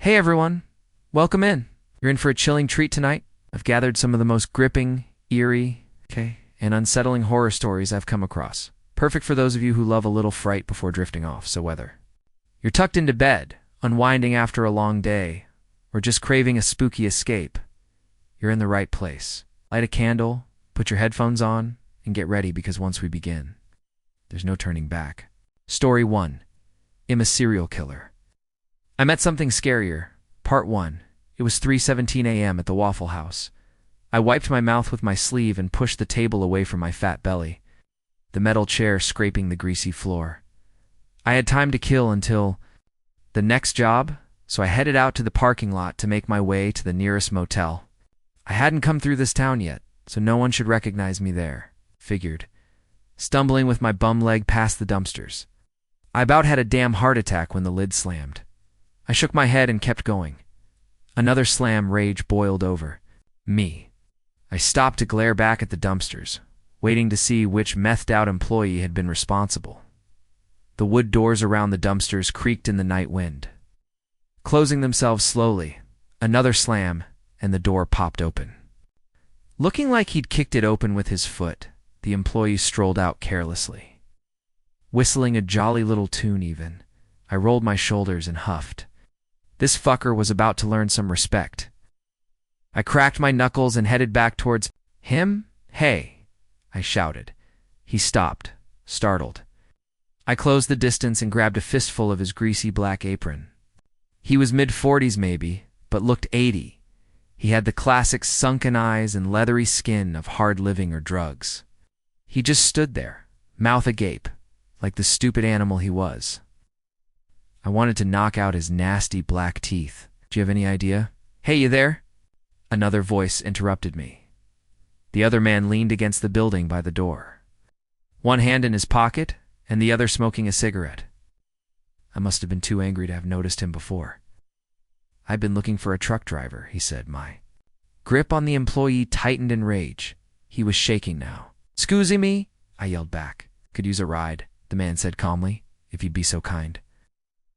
Hey everyone, welcome in. You're in for a chilling treat tonight. I've gathered some of the most gripping, eerie, and unsettling horror stories I've come across. Perfect for those of you who love a little fright before drifting off, so whether you're tucked into bed, unwinding after a long day, or just craving a spooky escape, you're in the right place. Light a candle, put your headphones on, and get ready because once we begin, there's no turning back. Story 1. I'm a serial killer. I met something scarier. Part 1. It was 3:17 a.m. at the Waffle House. I wiped my mouth with my sleeve and pushed the table away from my fat belly, the metal chair scraping the greasy floor. I had time to kill until the next job, so I headed out to the parking lot to make my way to the nearest motel. I hadn't come through this town yet, so no one should recognize me there, figured, stumbling with my bum leg past the dumpsters. I about had a damn heart attack when the lid slammed. I shook my head and kept going. Another slam, rage boiled over me. I stopped to glare back at the dumpsters, waiting to see which methed-out employee had been responsible. The wood doors around the dumpsters creaked in the night wind, closing themselves slowly. Another slam, and the door popped open. Looking like he'd kicked it open with his foot, the employee strolled out carelessly, whistling a jolly little tune even. I rolled my shoulders and huffed. This fucker was about to learn some respect. I cracked my knuckles and headed back towards him. "Hey," I shouted. He stopped, startled. I closed the distance and grabbed a fistful of his greasy black apron. He was mid-40s maybe, but looked 80. He had the classic sunken eyes and leathery skin of hard living or drugs. He just stood there, mouth agape, like the stupid animal he was. I wanted to knock out his nasty black teeth. Do you have any idea? "Hey, you there?" Another voice interrupted me. The other man leaned against the building by the door, one hand in his pocket and the other smoking a cigarette. I must have been too angry to have noticed him before. "I've been looking for a truck driver," he said. My grip on the employee tightened in rage. He was shaking now. "Scusi me?" I yelled back. "Could use a ride," the man said calmly, "if you'd be so kind."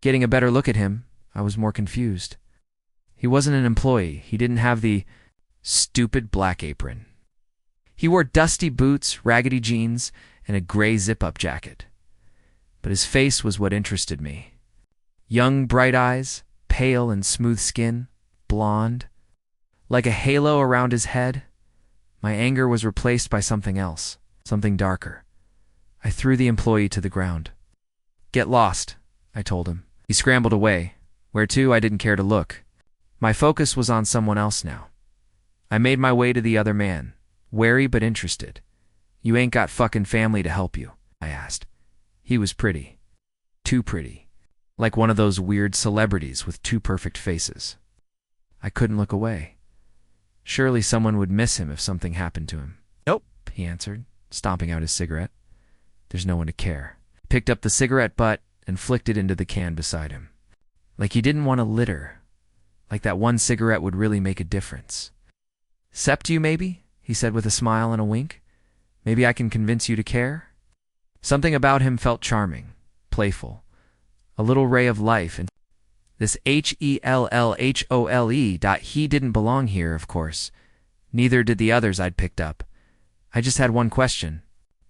Getting a better look at him, I was more confused. He wasn't an employee. He didn't have the stupid black apron. He wore dusty boots, raggedy jeans, and a gray zip-up jacket. But his face was what interested me. Young, bright eyes, pale and smooth skin, blonde, like a halo around his head. My anger was replaced by something else, something darker. I threw the employee to the ground. "Get lost," I told him. He scrambled away. Where to, I didn't care to look. My focus was on someone else now. I made my way to the other man, wary but interested. "You ain't got fucking family to help you?" I asked. He was pretty. Too pretty. Like one of those weird celebrities with two perfect faces. I couldn't look away. Surely someone would miss him if something happened to him. "Nope," he answered, stomping out his cigarette. "There's no one to care." Picked up the cigarette butt and flicked it into the can beside him. Like he didn't want a litter. Like that one cigarette would really make a difference. "'Cept you, maybe?" he said with a smile and a wink. "Maybe I can convince you to care?" Something about him felt charming, playful, a little ray of life, and this HELLHOLE. He didn't belong here, of course. Neither did the others I'd picked up. I just had one question.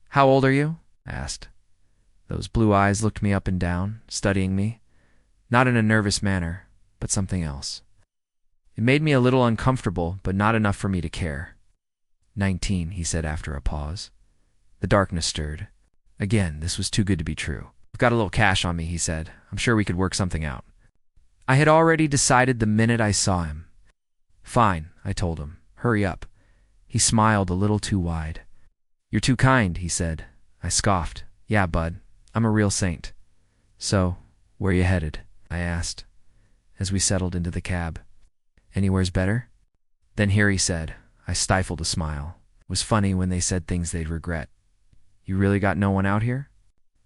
"How old are you?" I asked. Those blue eyes looked me up and down, studying me, not in a nervous manner, but something else. It made me a little uncomfortable, but not enough for me to care. 19, he said after a pause. The darkness stirred. Again, this was too good to be true. "I've got a little cash on me," he said. "I'm sure we could work something out." I had already decided the minute I saw him. "Fine," I told him. "Hurry up." He smiled a little too wide. "You're too kind," he said. I scoffed. "Yeah, bud. I'm a real saint." "So, where you headed?" I asked, as we settled into the cab. "Anywhere's better?" Then here he said. I stifled a smile. It was funny when they said things they'd regret. "You really got no one out here?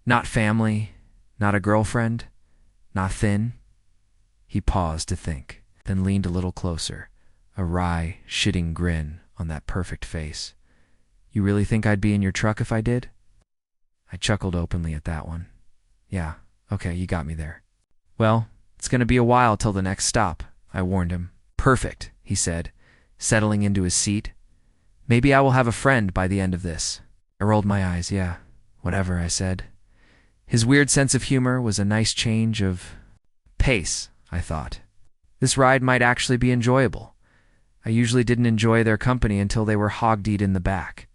Not family? Not a girlfriend? Not thin?" He paused to think, then leaned a little closer, a wry, shitting grin on that perfect face. "You really think I'd be in your truck if I did?" I chuckled openly at that one. "Yeah, okay, you got me there." "Well, It's gonna be a while till the next stop, I warned him. Perfect, he said, settling into his seat. Maybe I will have a friend by the end of this. I rolled my eyes. Yeah, whatever, I said. His weird sense of humor was a nice change of pace, I thought. This ride might actually be enjoyable. I usually didn't enjoy their company until they were hog-deed in the back.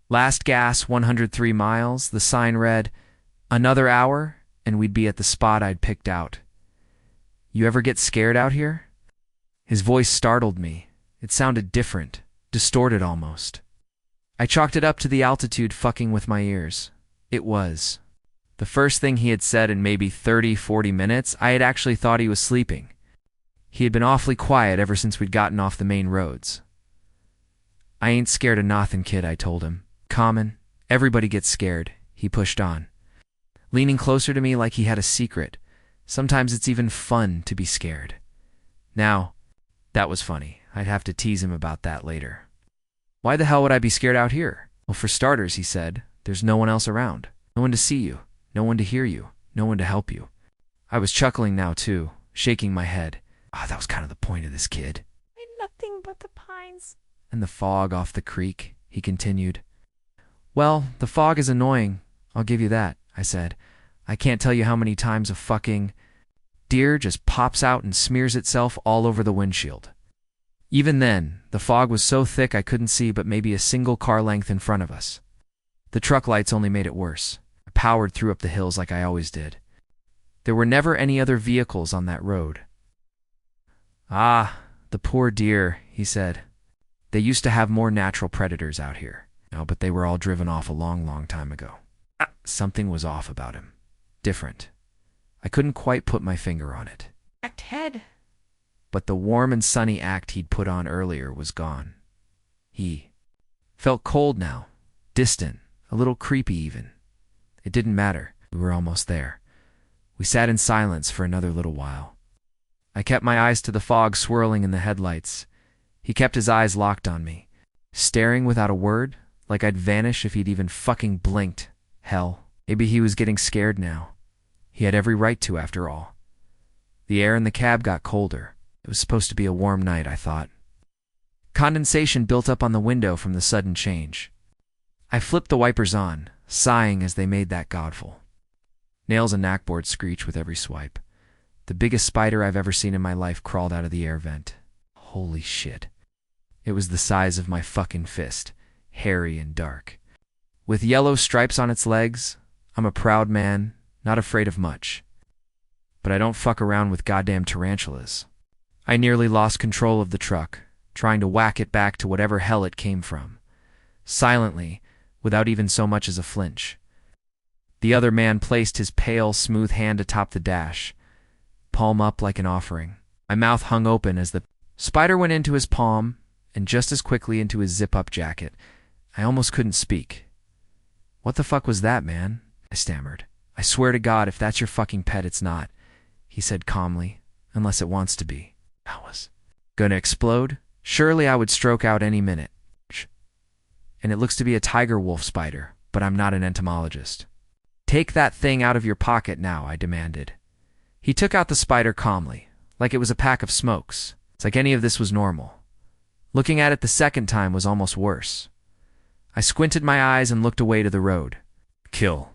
Last gas, 103 miles, the sign read, another hour, and we'd be at the spot I'd picked out. You ever get scared out here? His voice startled me. It sounded different, distorted almost. I chalked it up to the altitude fucking with my ears. It was. The first thing he had said in maybe 30-40 minutes, I had actually thought he was sleeping. He had been awfully quiet ever since we'd gotten off the main roads. I ain't scared of nothin', kid, I told him. Common. Everybody gets scared. He pushed on, leaning closer to me like he had a secret. Sometimes it's even fun to be scared. Now, that was funny. I'd have to tease him about that later. Why the hell would I be scared out here? Well, for starters, he said, there's no one else around. No one to see you. No one to hear you. No one to help you. I was chuckling now, too, shaking my head. That was kind of the point of this kid. Nothing but the pines. And the fog off the creek, he continued. Well, the fog is annoying. I'll give you that, I said. I can't tell you how many times a fucking deer just pops out and smears itself all over the windshield. Even then, the fog was so thick I couldn't see but maybe a single car length in front of us. The truck lights only made it worse. I powered through up the hills like I always did. There were never any other vehicles on that road. Ah, the poor deer, he said. They used to have more natural predators out here. No, but they were all driven off a long, long time ago. Something was off about him. Different. I couldn't quite put my finger on it. Cracked head. But the warm and sunny act he'd put on earlier was gone. He felt cold now, distant, a little creepy even. It didn't matter. We were almost there. We sat in silence for another little while. I kept my eyes to the fog swirling in the headlights. He kept his eyes locked on me, staring without a word, like I'd vanish if he'd even fucking blinked. Hell, maybe he was getting scared now. He had every right to, after all. The air in the cab got colder. It was supposed to be a warm night, I thought. Condensation built up on the window from the sudden change. I flipped the wipers on, sighing as they made that godful. Nails and knackboard screech with every swipe. The biggest spider I've ever seen in my life crawled out of the air vent. Holy shit. It was the size of my fucking fist, hairy and dark. With yellow stripes on its legs, I'm a proud man, not afraid of much. But I don't fuck around with goddamn tarantulas. I nearly lost control of the truck, trying to whack it back to whatever hell it came from. Silently, without even so much as a flinch. The other man placed his pale, smooth hand atop the dash, palm up like an offering. My mouth hung open as the spider went into his palm and just as quickly into his zip-up jacket. I almost couldn't speak. What the fuck was that, man? I stammered. I swear to God, if that's your fucking pet, it's not, he said calmly, unless it wants to be. I was gonna explode? Surely I would stroke out any minute. And it looks to be a tiger wolf spider, but I'm not an entomologist. Take that thing out of your pocket now, I demanded. He took out the spider calmly, like it was a pack of smokes. It's like any of this was normal. Looking at it the second time was almost worse. I squinted my eyes and looked away to the road. Kill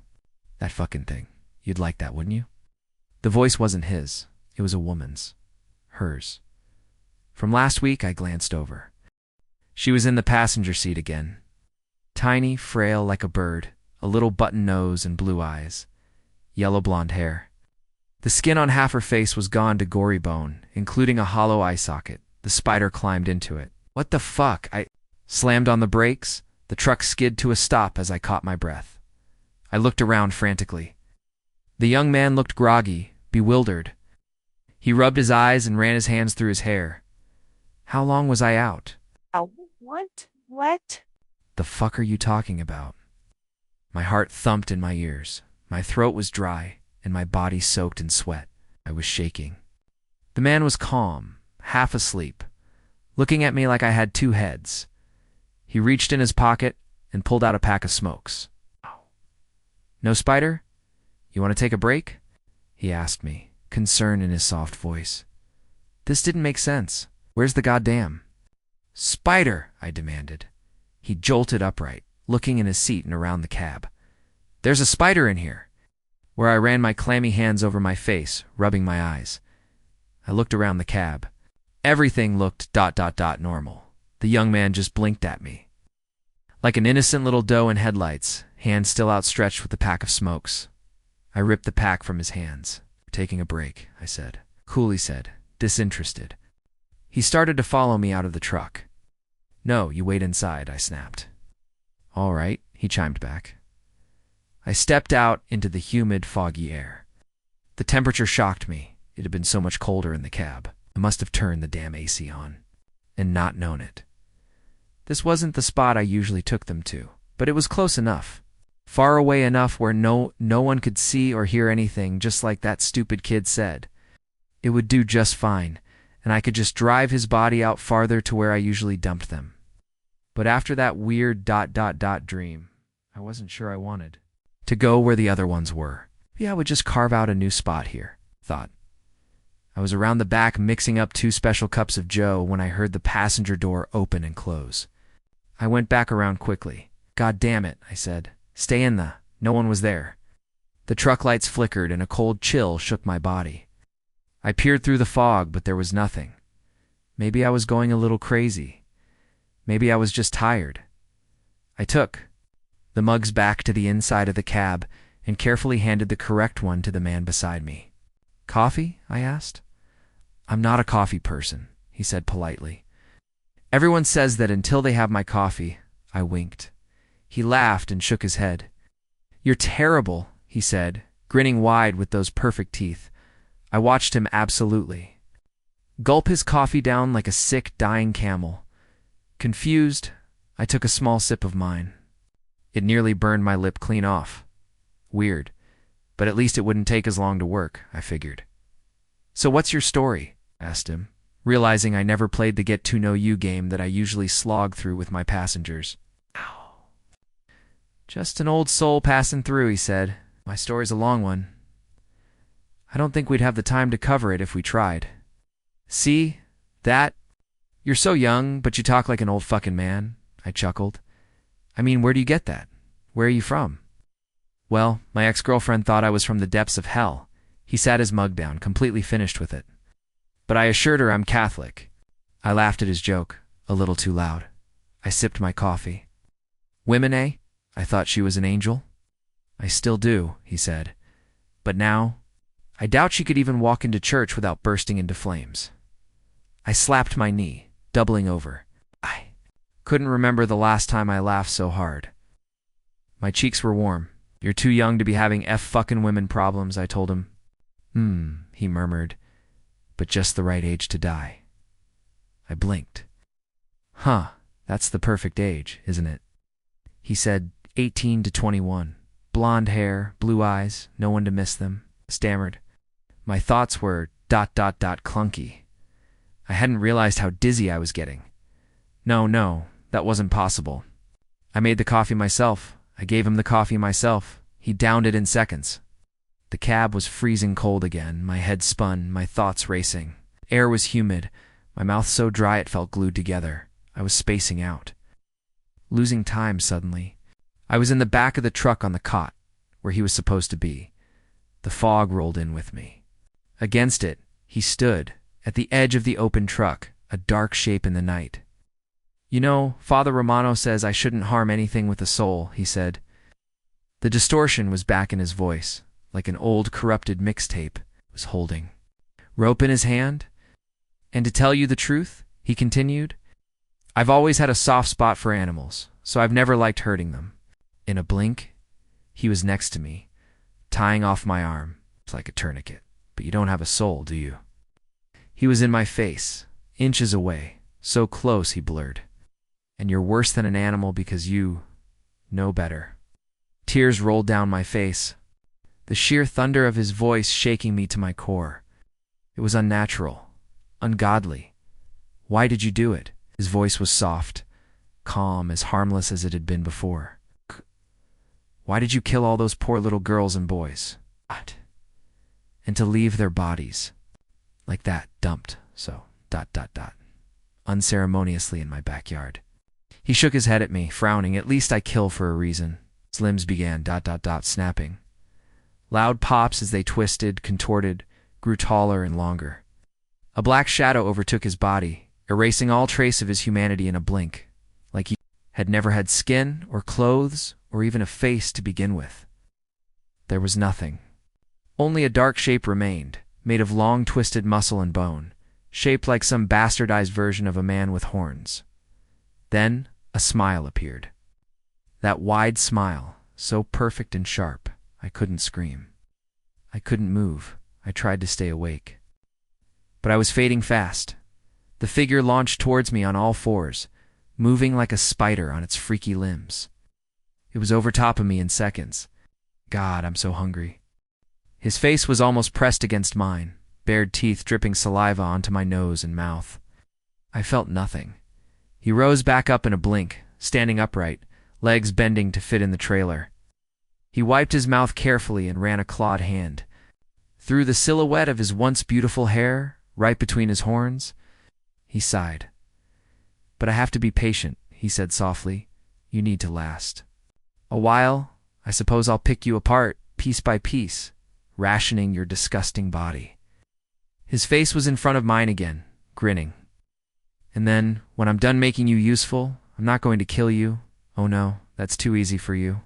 that fucking thing. You'd like that, wouldn't you? The voice wasn't his. It was a woman's. Hers. From last week, I glanced over. She was in the passenger seat again. Tiny, frail like a bird, a little button nose and blue eyes. Yellow blonde hair. The skin on half her face was gone to gory bone, including a hollow eye socket. The spider climbed into it. What the fuck? I slammed on the brakes. The truck skid to a stop as I caught my breath. I looked around frantically. The young man looked groggy, bewildered. He rubbed his eyes and ran his hands through his hair. How long was I out? What? What? The fuck are you talking about? My heart thumped in my ears. My throat was dry, and my body soaked in sweat. I was shaking. The man was calm, half asleep, looking at me like I had two heads. He reached in his pocket and pulled out a pack of smokes. No spider? You want to take a break? He asked me, concern in his soft voice. This didn't make sense. Where's the goddamn spider? I demanded. He jolted upright, looking in his seat and around the cab. There's a spider in here. Where I ran my clammy hands over my face, rubbing my eyes. I looked around the cab. Everything looked ... normal. The young man just blinked at me. Like an innocent little doe in headlights, hand still outstretched with the pack of smokes. I ripped the pack from his hands. Taking a break, I said. Cool, he said, disinterested. He started to follow me out of the truck. No, you wait inside, I snapped. All right, he chimed back. I stepped out into the humid, foggy air. The temperature shocked me. It had been so much colder in the cab. I must have turned the damn AC on and not known it. This wasn't the spot I usually took them to, but it was close enough. Far away enough where no one could see or hear anything, just like that stupid kid said. It would do just fine, and I could just drive his body out farther to where I usually dumped them. But after that weird ... dream, I wasn't sure I wanted to go where the other ones were. Maybe I would just carve out a new spot here, thought. I was around the back mixing up 2 special cups of joe when I heard the passenger door open and close. I went back around quickly. God damn it, I said. Stay in the... No one was there. The truck lights flickered and a cold chill shook my body. I peered through the fog, but there was nothing. Maybe I was going a little crazy. Maybe I was just tired. I took the mugs back to the inside of the cab and carefully handed the correct one to the man beside me. Coffee? I asked. I'm not a coffee person, he said politely. Everyone says that until they have my coffee. I winked. He laughed and shook his head. You're terrible, he said, grinning wide with those perfect teeth. I watched him absolutely. Gulp his coffee down like a sick, dying camel. Confused, I took a small sip of mine. It nearly burned my lip clean off. Weird, but at least it wouldn't take as long to work, I figured. So what's your story? I asked him, realizing I never played the get-to-know-you game that I usually slog through with my passengers. Ow. Just an old soul passing through, he said. My story's a long one. I don't think we'd have the time to cover it if we tried. See? That? You're so young, but you talk like an old fucking man, I chuckled. I mean, where do you get that? Where are you from? Well, my ex-girlfriend thought I was from the depths of hell. He sat his mug down, completely finished with it. But I assured her I'm Catholic. I laughed at his joke, a little too loud. I sipped my coffee. Women, eh? I thought she was an angel. I still do, he said. But now, I doubt she could even walk into church without bursting into flames. I slapped my knee, doubling over. I couldn't remember the last time I laughed so hard. My cheeks were warm. You're too young to be having fucking women problems, I told him. He murmured, but just the right age to die. I blinked. Huh, that's the perfect age, isn't it? He said 18 to 21. Blonde hair, blue eyes, no one to miss them. Stammered. My thoughts were ... clunky. I hadn't realized how dizzy I was getting. No, that wasn't possible. I made the coffee myself. I gave him the coffee myself. He downed it in seconds. The cab was freezing cold again. My head spun, my thoughts racing. Air was humid, my mouth so dry it felt glued together. I was spacing out. Losing time suddenly. I was in the back of the truck on the cot, where he was supposed to be. The fog rolled in with me. Against it, he stood, at the edge of the open truck, a dark shape in the night. You know, Father Romano says I shouldn't harm anything with a soul, he said. The distortion was back in his voice, like an old corrupted mixtape was holding. Rope in his hand? And to tell you the truth, he continued, I've always had a soft spot for animals, so I've never liked hurting them. In a blink, he was next to me, tying off my arm. It's like a tourniquet. But you don't have a soul, do you? He was in my face, inches away, so close he blurred. And you're worse than an animal because you know better. Tears rolled down my face, the sheer thunder of his voice shaking me to my core. It was unnatural, ungodly. Why did you do it? His voice was soft, calm, as harmless as it had been before. Why did you kill all those poor little girls and boys? What? and to leave their bodies. Like that, dumped, so, unceremoniously in my backyard. He shook his head at me, frowning. At least I kill for a reason. His limbs began, snapping. Loud pops as they twisted, contorted, grew taller and longer. A black shadow overtook his body, erasing all trace of his humanity in a blink, like he had never had skin or clothes or even a face to begin with. There was nothing. Only a dark shape remained, made of long twisted muscle and bone, shaped like some bastardized version of a man with horns. Then a smile appeared. That wide smile, so perfect and sharp, I couldn't scream. I couldn't move. I tried to stay awake. But I was fading fast. The figure launched towards me on all fours, moving like a spider on its freaky limbs. It was over top of me in seconds. God, I'm so hungry. His face was almost pressed against mine, bared teeth dripping saliva onto my nose and mouth. I felt nothing. He rose back up in a blink, standing upright, legs bending to fit in the trailer. He wiped his mouth carefully and ran a clawed hand through the silhouette of his once beautiful hair, right between his horns. He sighed. "But I have to be patient," he said softly. "You need to last. A while, I suppose I'll pick you apart, piece by piece, rationing your disgusting body." His face was in front of mine again, grinning. "And then, when I'm done making you useful, I'm not going to kill you. Oh no, that's too easy for you.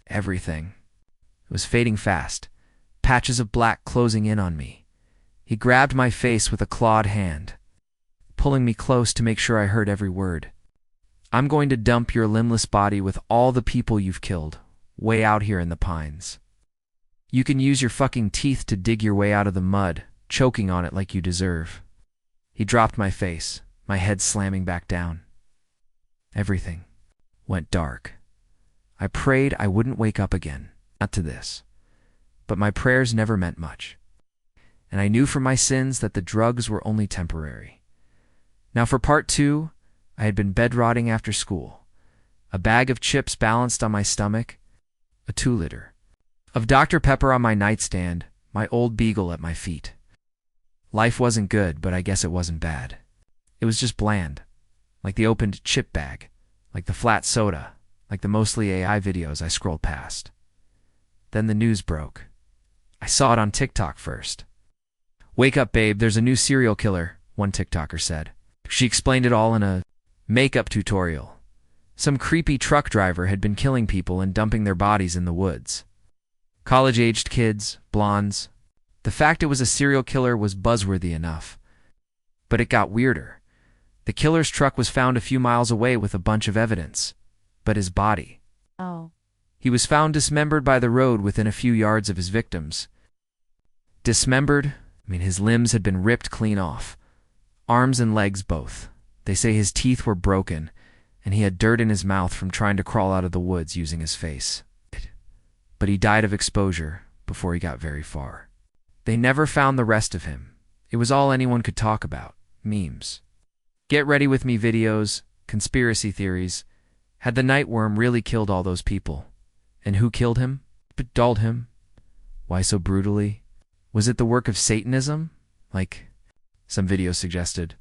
Everything." It was fading fast, patches of black closing in on me. He grabbed my face with a clawed hand, pulling me close to make sure I heard every word. "I'm going to dump your limbless body with all the people you've killed, way out here in the pines. You can use your fucking teeth to dig your way out of the mud, choking on it like you deserve." He dropped my face, my head slamming back down. Everything went dark. I prayed I wouldn't wake up again, not to this. But my prayers never meant much. And I knew from my sins that the drugs were only temporary. Now for part 2, I had been bedrotting after school. A bag of chips balanced on my stomach, a 2-liter of Dr. Pepper on my nightstand, my old Beagle at my feet. Life wasn't good, but I guess it wasn't bad. It was just bland, like the opened chip bag, like the flat soda, like the mostly AI videos I scrolled past. Then the news broke. I saw it on TikTok first. "Wake up, babe, there's a new serial killer," one TikToker said. She explained it all in a makeup tutorial. Some creepy truck driver had been killing people and dumping their bodies in the woods. College-aged kids, blondes. The fact it was a serial killer was buzzworthy enough. But it got weirder. The killer's truck was found a few miles away with a bunch of evidence. But his body. Oh. He was found dismembered by the road within a few yards of his victims. Dismembered? His limbs had been ripped clean off. Arms and legs both. They say his teeth were broken, and he had dirt in his mouth from trying to crawl out of the woods using his face. But he died of exposure before he got very far. They never found the rest of him. It was all anyone could talk about. Memes. Get ready with me videos, conspiracy theories. Had the nightworm really killed all those people? And who killed him? Dulled him? Why so brutally? Was it the work of Satanism? Like some videos suggested.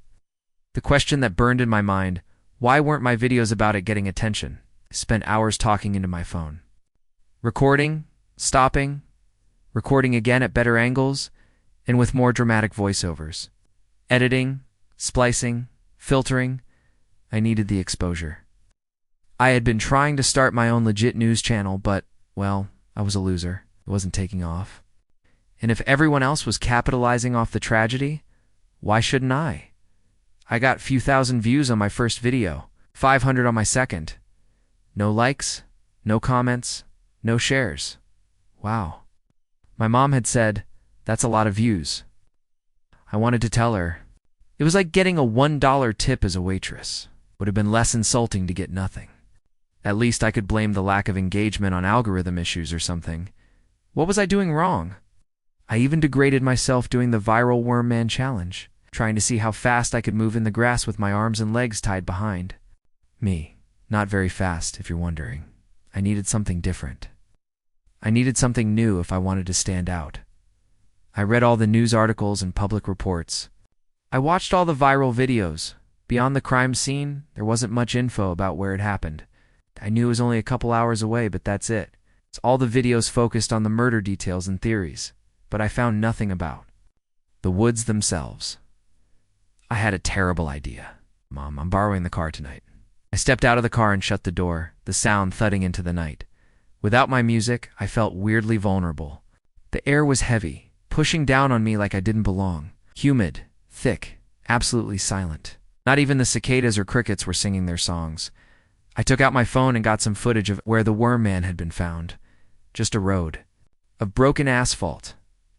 The question that burned in my mind, why weren't my videos about it getting attention? I spent hours talking into my phone. Recording, stopping, recording again at better angles, and with more dramatic voiceovers. Editing, splicing, filtering. I needed the exposure. I had been trying to start my own legit news channel, but, well, I was a loser. It wasn't taking off. And if everyone else was capitalizing off the tragedy, why shouldn't I? I got a few thousand views on my first video, 500 on my second. No likes, no comments, no shares. Wow. My mom had said, "That's a lot of views." I wanted to tell her. It was like getting a $1 tip as a waitress. Would have been less insulting to get nothing. At least I could blame the lack of engagement on algorithm issues or something. What was I doing wrong? I even degraded myself doing the viral Worm Man challenge, trying to see how fast I could move in the grass with my arms and legs tied behind. Me. Not very fast, if you're wondering. I needed something different. I needed something new if I wanted to stand out. I read all the news articles and public reports. I watched all the viral videos. Beyond the crime scene, there wasn't much info about where it happened. I knew it was only a couple hours away, but that's it. All the videos focused on the murder details and theories, but I found nothing about the woods themselves. I had a terrible idea. Mom, I'm borrowing the car tonight. I stepped out of the car and shut the door, the sound thudding into the night. Without my music, I felt weirdly vulnerable. The air was heavy, pushing down on me like I didn't belong. Humid, thick, absolutely silent. Not even the cicadas or crickets were singing their songs. I took out my phone and got some footage of where the worm man had been found. Just a road, of broken asphalt,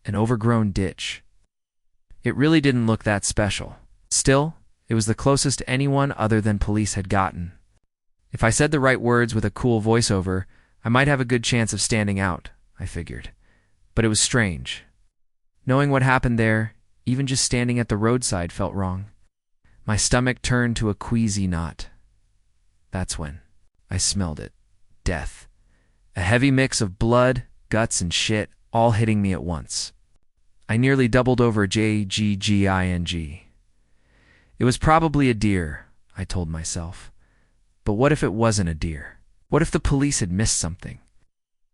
an overgrown ditch. It really didn't look that special. Still, it was the closest anyone other than police had gotten. If I said the right words with a cool voiceover, I might have a good chance of standing out, I figured. But it was strange. Knowing what happened there, even just standing at the roadside felt wrong. My stomach turned to a queasy knot. That's when I smelled it. Death. A heavy mix of blood, guts, and shit, all hitting me at once. I nearly doubled over JGGING. It was probably a deer, I told myself. But what if it wasn't a deer? What if the police had missed something?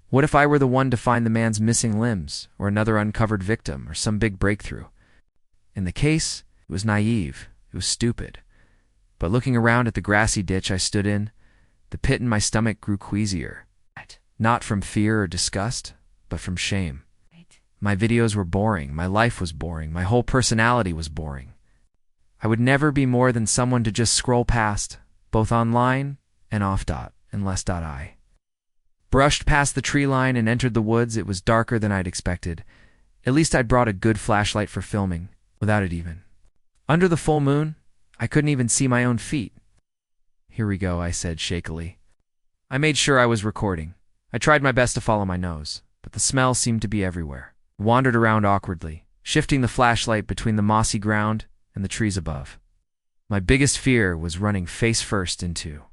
What if I were the one to find the man's missing limbs, or another uncovered victim, or some big breakthrough? In the case, it was naive. It was stupid. But looking around at the grassy ditch I stood in, the pit in my stomach grew queasier. Not from fear or disgust, but from shame. My videos were boring, my life was boring, my whole personality was boring. I would never be more than someone to just scroll past, both online and off. And less.I. Brushed past the tree line and entered the woods. It was darker than I'd expected. At least I'd brought a good flashlight for filming, without it even. Under the full moon, I couldn't even see my own feet. Here we go, I said shakily. I made sure I was recording. I tried my best to follow my nose, but the smell seemed to be everywhere. I wandered around awkwardly, shifting the flashlight between the mossy ground and the trees above. My biggest fear was running face first into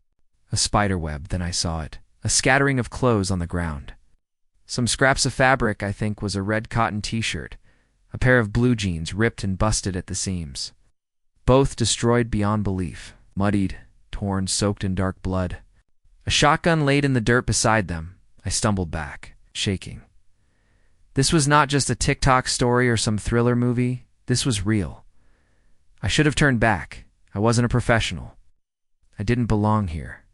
a spider web. Then I saw it, a scattering of clothes on the ground. Some scraps of fabric, I think, was a red cotton t-shirt, a pair of blue jeans ripped and busted at the seams. Both destroyed beyond belief, muddied, torn, soaked in dark blood. A shotgun laid in the dirt beside them. I stumbled back, shaking. This was not just a TikTok story or some thriller movie. This was real. I should have turned back. I wasn't a professional. I didn't belong here.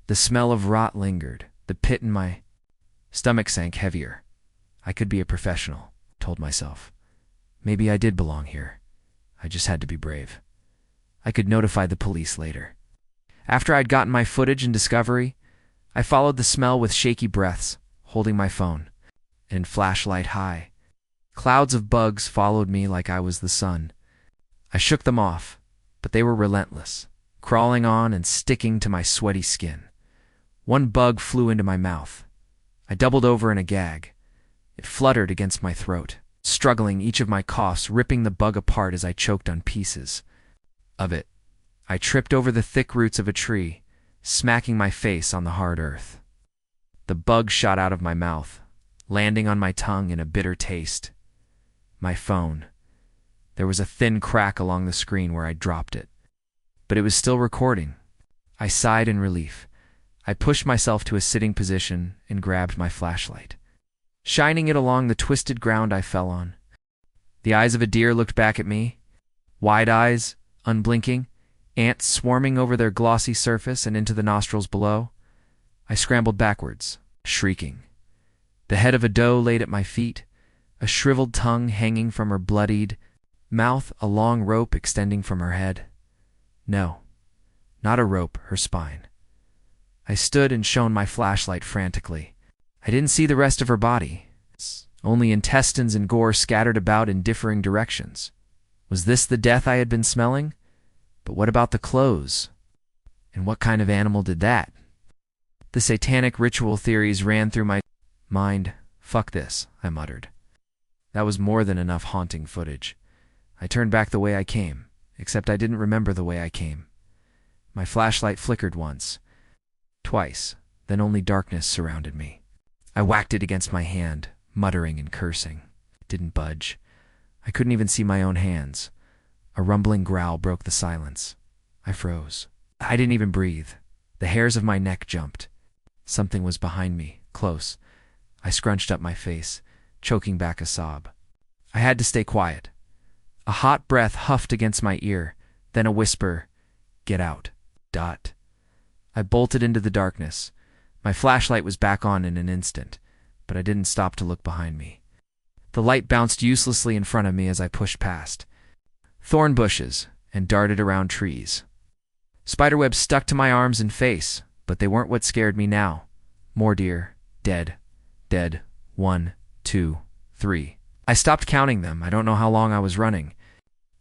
The smell of rot lingered. The pit in my stomach sank heavier. I could be a professional, I told myself. Maybe I did belong here. I just had to be brave. I could notify the police later. After I'd gotten my footage and discovery, I followed the smell with shaky breaths, holding my phone, and flashlight high. Clouds of bugs followed me like I was the sun. I shook them off, but they were relentless, crawling on and sticking to my sweaty skin. One bug flew into my mouth. I doubled over in a gag. It fluttered against my throat, struggling each of my coughs, ripping the bug apart as I choked on pieces of it. I tripped over the thick roots of a tree, smacking my face on the hard earth. The bug shot out of my mouth, landing on my tongue in a bitter taste. My phone. There was a thin crack along the screen where I dropped it. But it was still recording. I sighed in relief. I pushed myself to a sitting position and grabbed my flashlight, shining it along the twisted ground I fell on. The eyes of a deer looked back at me, wide eyes, unblinking, ants swarming over their glossy surface and into the nostrils below. I scrambled backwards, shrieking. The head of a doe laid at my feet, a shriveled tongue hanging from her bloodied mouth, a long rope extending from her head. No, not a rope, her spine. I stood and shone my flashlight frantically. I didn't see the rest of her body, only intestines and gore scattered about in differing directions. Was this the death I had been smelling? But what about the clothes? And what kind of animal did that? The satanic ritual theories ran through my mind. Fuck this, I muttered. That was more than enough haunting footage. I turned back the way I came, except I didn't remember the way I came. My flashlight flickered once, twice, then only darkness surrounded me. I whacked it against my hand, muttering and cursing. didn't budge. I couldn't even see my own hands. A rumbling growl broke the silence. I froze. I didn't even breathe. The hairs of my neck jumped. Something was behind me, close. I scrunched up my face, choking back a sob. I had to stay quiet. A hot breath huffed against my ear, then a whisper, "Get out." Dot. I bolted into the darkness. My flashlight was back on in an instant, but I didn't stop to look behind me. The light bounced uselessly in front of me as I pushed past. Thorn bushes and darted around trees. Spiderwebs stuck to my arms and face, but they weren't what scared me now. More deer. Dead. Dead. 1, 2, 3. I stopped counting them. I don't know how long I was running.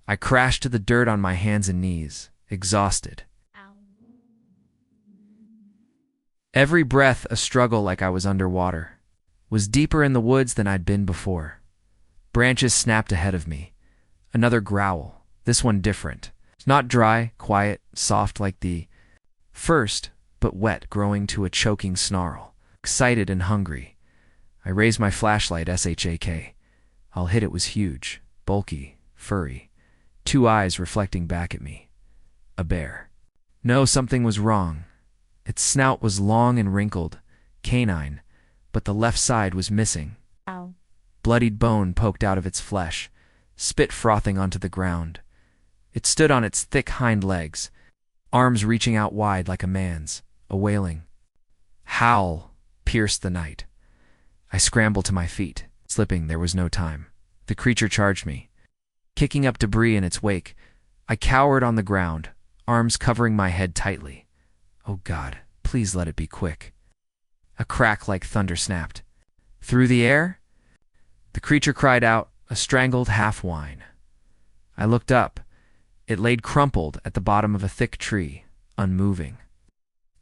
I crashed to the dirt on my hands and knees, exhausted. Every breath a struggle like I was underwater. Was deeper in the woods than I'd been before. Branches snapped ahead of me. Another growl, this one different. Not dry, quiet, soft like the first, but wet, growing to a choking snarl. Excited and hungry. I raised my flashlight, SHAK. I'll hit it was huge, bulky, furry. 2 eyes reflecting back at me. A bear. No, something was wrong. Its snout was long and wrinkled, canine, but the left side was missing. Ow. Bloodied bone poked out of its flesh, spit frothing onto the ground. It stood on its thick hind legs, arms reaching out wide like a man's, a wailing howl pierced the night. I scrambled to my feet. Slipping, there was no time. The creature charged me. Kicking up debris in its wake, I cowered on the ground, arms covering my head tightly. Oh God, please let it be quick. A crack like thunder snapped. Through the air? The creature cried out, a strangled half-whine. I looked up. It laid crumpled at the bottom of a thick tree, unmoving.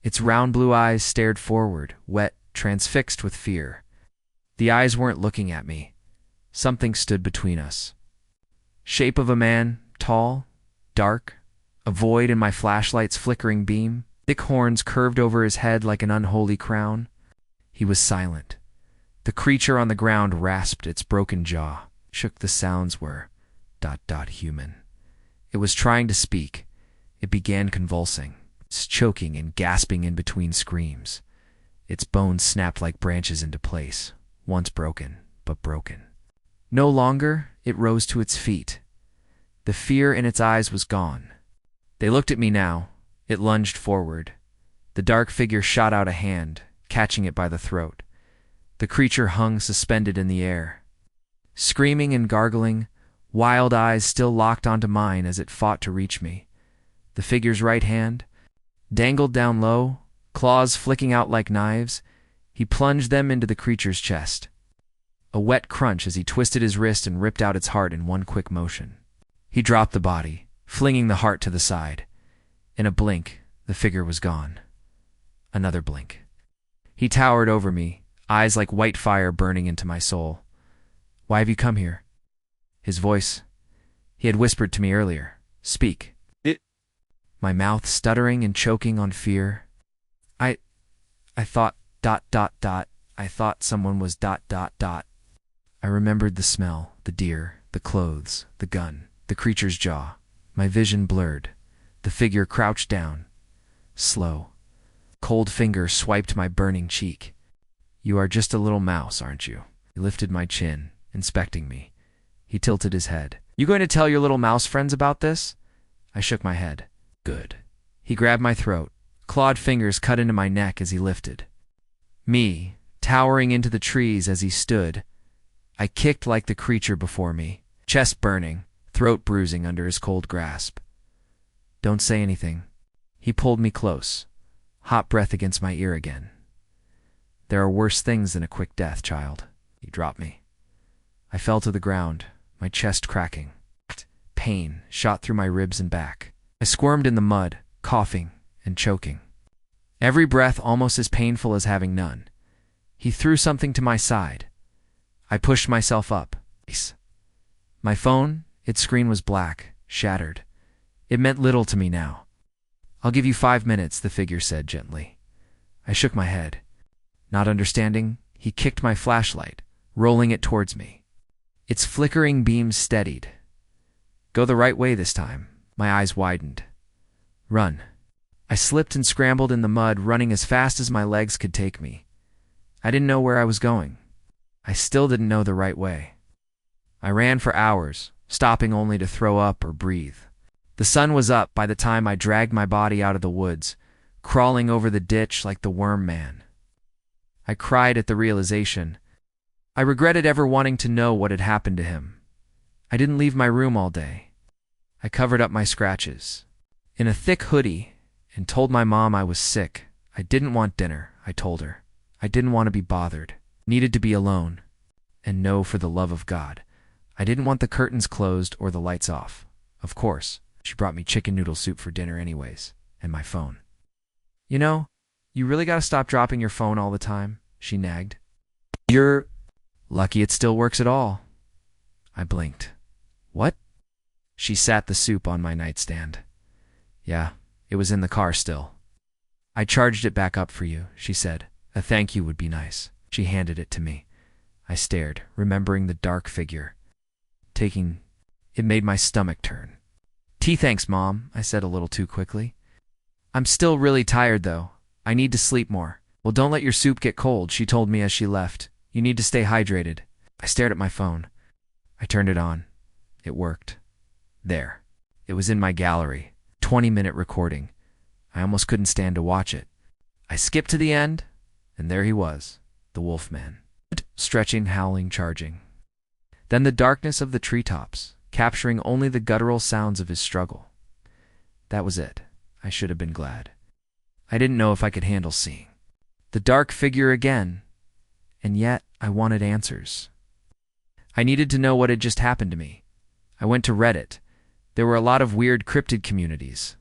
Its round blue eyes stared forward, wet, transfixed with fear. The eyes weren't looking at me. Something stood between us. Shape of a man, tall, dark, a void in my flashlight's flickering beam. Thick horns curved over his head like an unholy crown. He was silent. The creature on the ground rasped its broken jaw, shook the sounds were ... human. It was trying to speak. It began convulsing, choking and gasping in between screams. Its bones snapped like branches into place, once broken, but broken. No longer, it rose to its feet. The fear in its eyes was gone. They looked at me now. It lunged forward. The dark figure shot out a hand, catching it by the throat. The creature hung suspended in the air. Screaming and gargling, wild eyes still locked onto mine as it fought to reach me. The figure's right hand dangled down low, claws flicking out like knives. He plunged them into the creature's chest. A wet crunch as he twisted his wrist and ripped out its heart in one quick motion. He dropped the body, flinging the heart to the side. In a blink, the figure was gone. Another blink. He towered over me, eyes like white fire burning into my soul. "Why have you come here?" His voice. He had whispered to me earlier. "Speak." My mouth stuttering and choking on fear. I thought ... I thought someone was ... I remembered the smell, the deer, the clothes, the gun, the creature's jaw. My vision blurred. The figure crouched down. Slow. Cold finger swiped my burning cheek. "You are just a little mouse, aren't you?" He lifted my chin, inspecting me. He tilted his head. "You going to tell your little mouse friends about this?" I shook my head. Good. He grabbed my throat. Clawed fingers cut into my neck as he lifted. Me, towering into the trees as he stood. I kicked like the creature before me, chest burning, throat bruising under his cold grasp. "Don't say anything." He pulled me close, hot breath against my ear again. "There are worse things than a quick death, child." He dropped me. I fell to the ground, my chest cracking. Pain shot through my ribs and back. I squirmed in the mud, coughing and choking. Every breath almost as painful as having none. He threw something to my side. I pushed myself up. My phone, its screen was black, shattered. It meant little to me now. "I'll give you 5 minutes," the figure said gently. I shook my head. Not understanding, he kicked my flashlight, rolling it towards me. Its flickering beams steadied. Go the right way this time. My eyes widened. Run. I slipped and scrambled in the mud, running as fast as my legs could take me. I didn't know where I was going. I still didn't know the right way. I ran for hours, stopping only to throw up or breathe. The sun was up by the time I dragged my body out of the woods, crawling over the ditch like the worm man. I cried at the realization. I regretted ever wanting to know what had happened to him. I didn't leave my room all day. I covered up my scratches in a thick hoodie and told my mom I was sick. I didn't want dinner, I told her. I didn't want to be bothered, needed to be alone. And no, for the love of God, I didn't want the curtains closed or the lights off. Of course, she brought me chicken noodle soup for dinner anyways, and my phone. You know, you really gotta stop dropping your phone all the time, she nagged. You're lucky it still works at all. I blinked. What? She sat the soup on my nightstand. Yeah, it was in the car still. I charged it back up for you, she said. A thank you would be nice. She handed it to me. I stared, remembering the dark figure. It made my stomach turn. Thanks, Mom, I said a little too quickly. I'm still really tired, though. I need to sleep more. Well, don't let your soup get cold, she told me as she left. You need to stay hydrated. I stared at my phone. I turned it on. It worked. There. It was in my gallery. 20-minute recording. I almost couldn't stand to watch it. I skipped to the end, and there he was, the Wolfman. Stretching, howling, charging. Then the darkness of the treetops, capturing only the guttural sounds of his struggle. That was it. I should have been glad. I didn't know if I could handle seeing the dark figure again, and yet I wanted answers. I needed to know what had just happened to me. I went to Reddit. There were a lot of weird cryptid communities.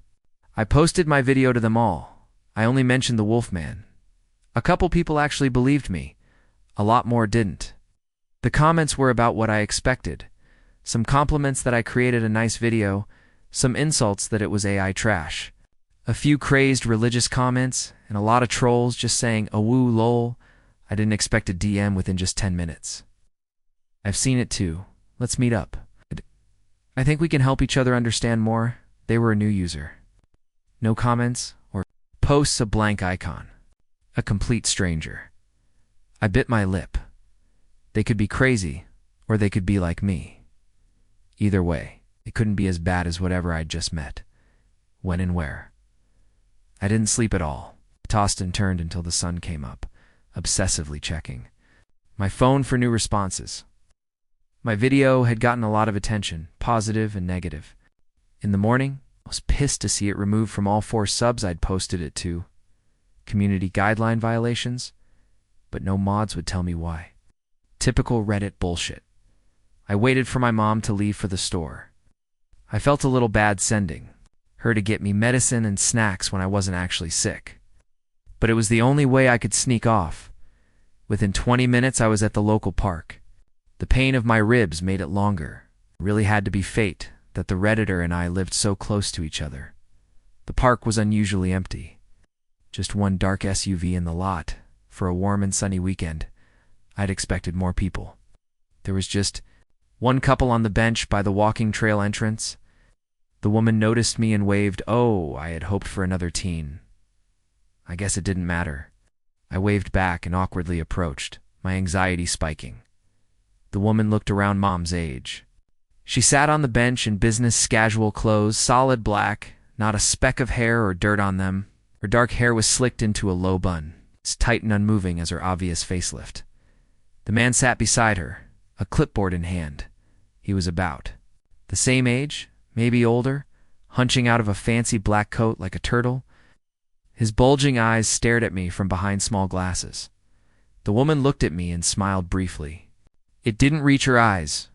I posted my video to them all. I only mentioned the Wolfman. A couple people actually believed me. A lot more didn't. The comments were about what I expected. Some compliments that I created a nice video, some insults that it was AI trash. A few crazed religious comments, and a lot of trolls just saying, "Oh, woo, lol." I didn't expect a DM within just 10 minutes. I've seen it too. Let's meet up. I think we can help each other understand more. They were a new user. No comments or posts, a blank icon. A complete stranger. I bit my lip. They could be crazy, or they could be like me. Either way, it couldn't be as bad as whatever I'd just met. When and where. I didn't sleep at all. I tossed and turned until the sun came up, obsessively checking my phone for new responses. My video had gotten a lot of attention, positive and negative. In the morning, I was pissed to see it removed from all 4 subs I'd posted it to. Community guideline violations, but no mods would tell me why. Typical Reddit bullshit. I waited for my mom to leave for the store. I felt a little bad sending her to get me medicine and snacks when I wasn't actually sick. But it was the only way I could sneak off. Within 20 minutes, I was at the local park. The pain of my ribs made it longer. It really had to be fate that the Redditor and I lived so close to each other. The park was unusually empty. Just one dark SUV in the lot. For a warm and sunny weekend, I'd expected more people. There was just one couple on the bench by the walking trail entrance. The woman noticed me and waved. Oh, I had hoped for another teen. I guess it didn't matter. I waved back and awkwardly approached, my anxiety spiking. The woman looked around Mom's age. She sat on the bench in business casual clothes, solid black, not a speck of hair or dirt on them. Her dark hair was slicked into a low bun, as tight and unmoving as her obvious facelift. The man sat beside her, a clipboard in hand. He was about the same age, maybe older, hunching out of a fancy black coat like a turtle. His bulging eyes stared at me from behind small glasses. The woman looked at me and smiled briefly. It didn't reach her eyes.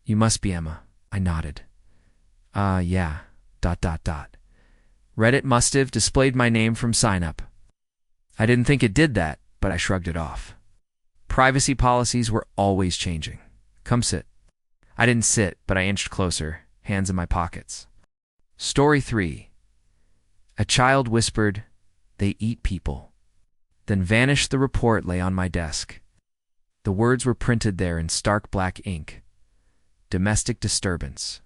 You must be Emma. I nodded. Yeah. ... Reddit must have displayed my name from sign-up. I didn't think it did that, but I shrugged it off. Privacy policies were always changing. Come sit. I didn't sit, but I inched closer, hands in my pockets. Story 3. A child whispered, "They eat people." Then vanished. The report lay on my desk. The words were printed there in stark black ink. Domestic disturbance.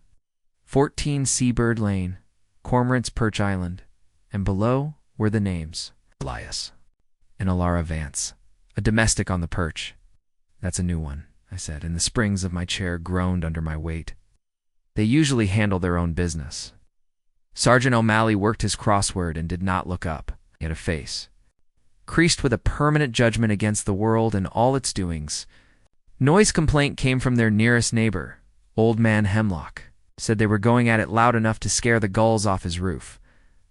14 Seabird Lane, Cormorant's Perch Island, and below were the names. Elias and Alara Vance. A domestic on the perch. That's a new one, I said, and the springs of my chair groaned under my weight. They usually handle their own business. Sergeant O'Malley worked his crossword and did not look up. He had a face creased with a permanent judgment against the world and all its doings. Noise complaint came from their nearest neighbor, Old Man Hemlock. Said they were going at it loud enough to scare the gulls off his roof.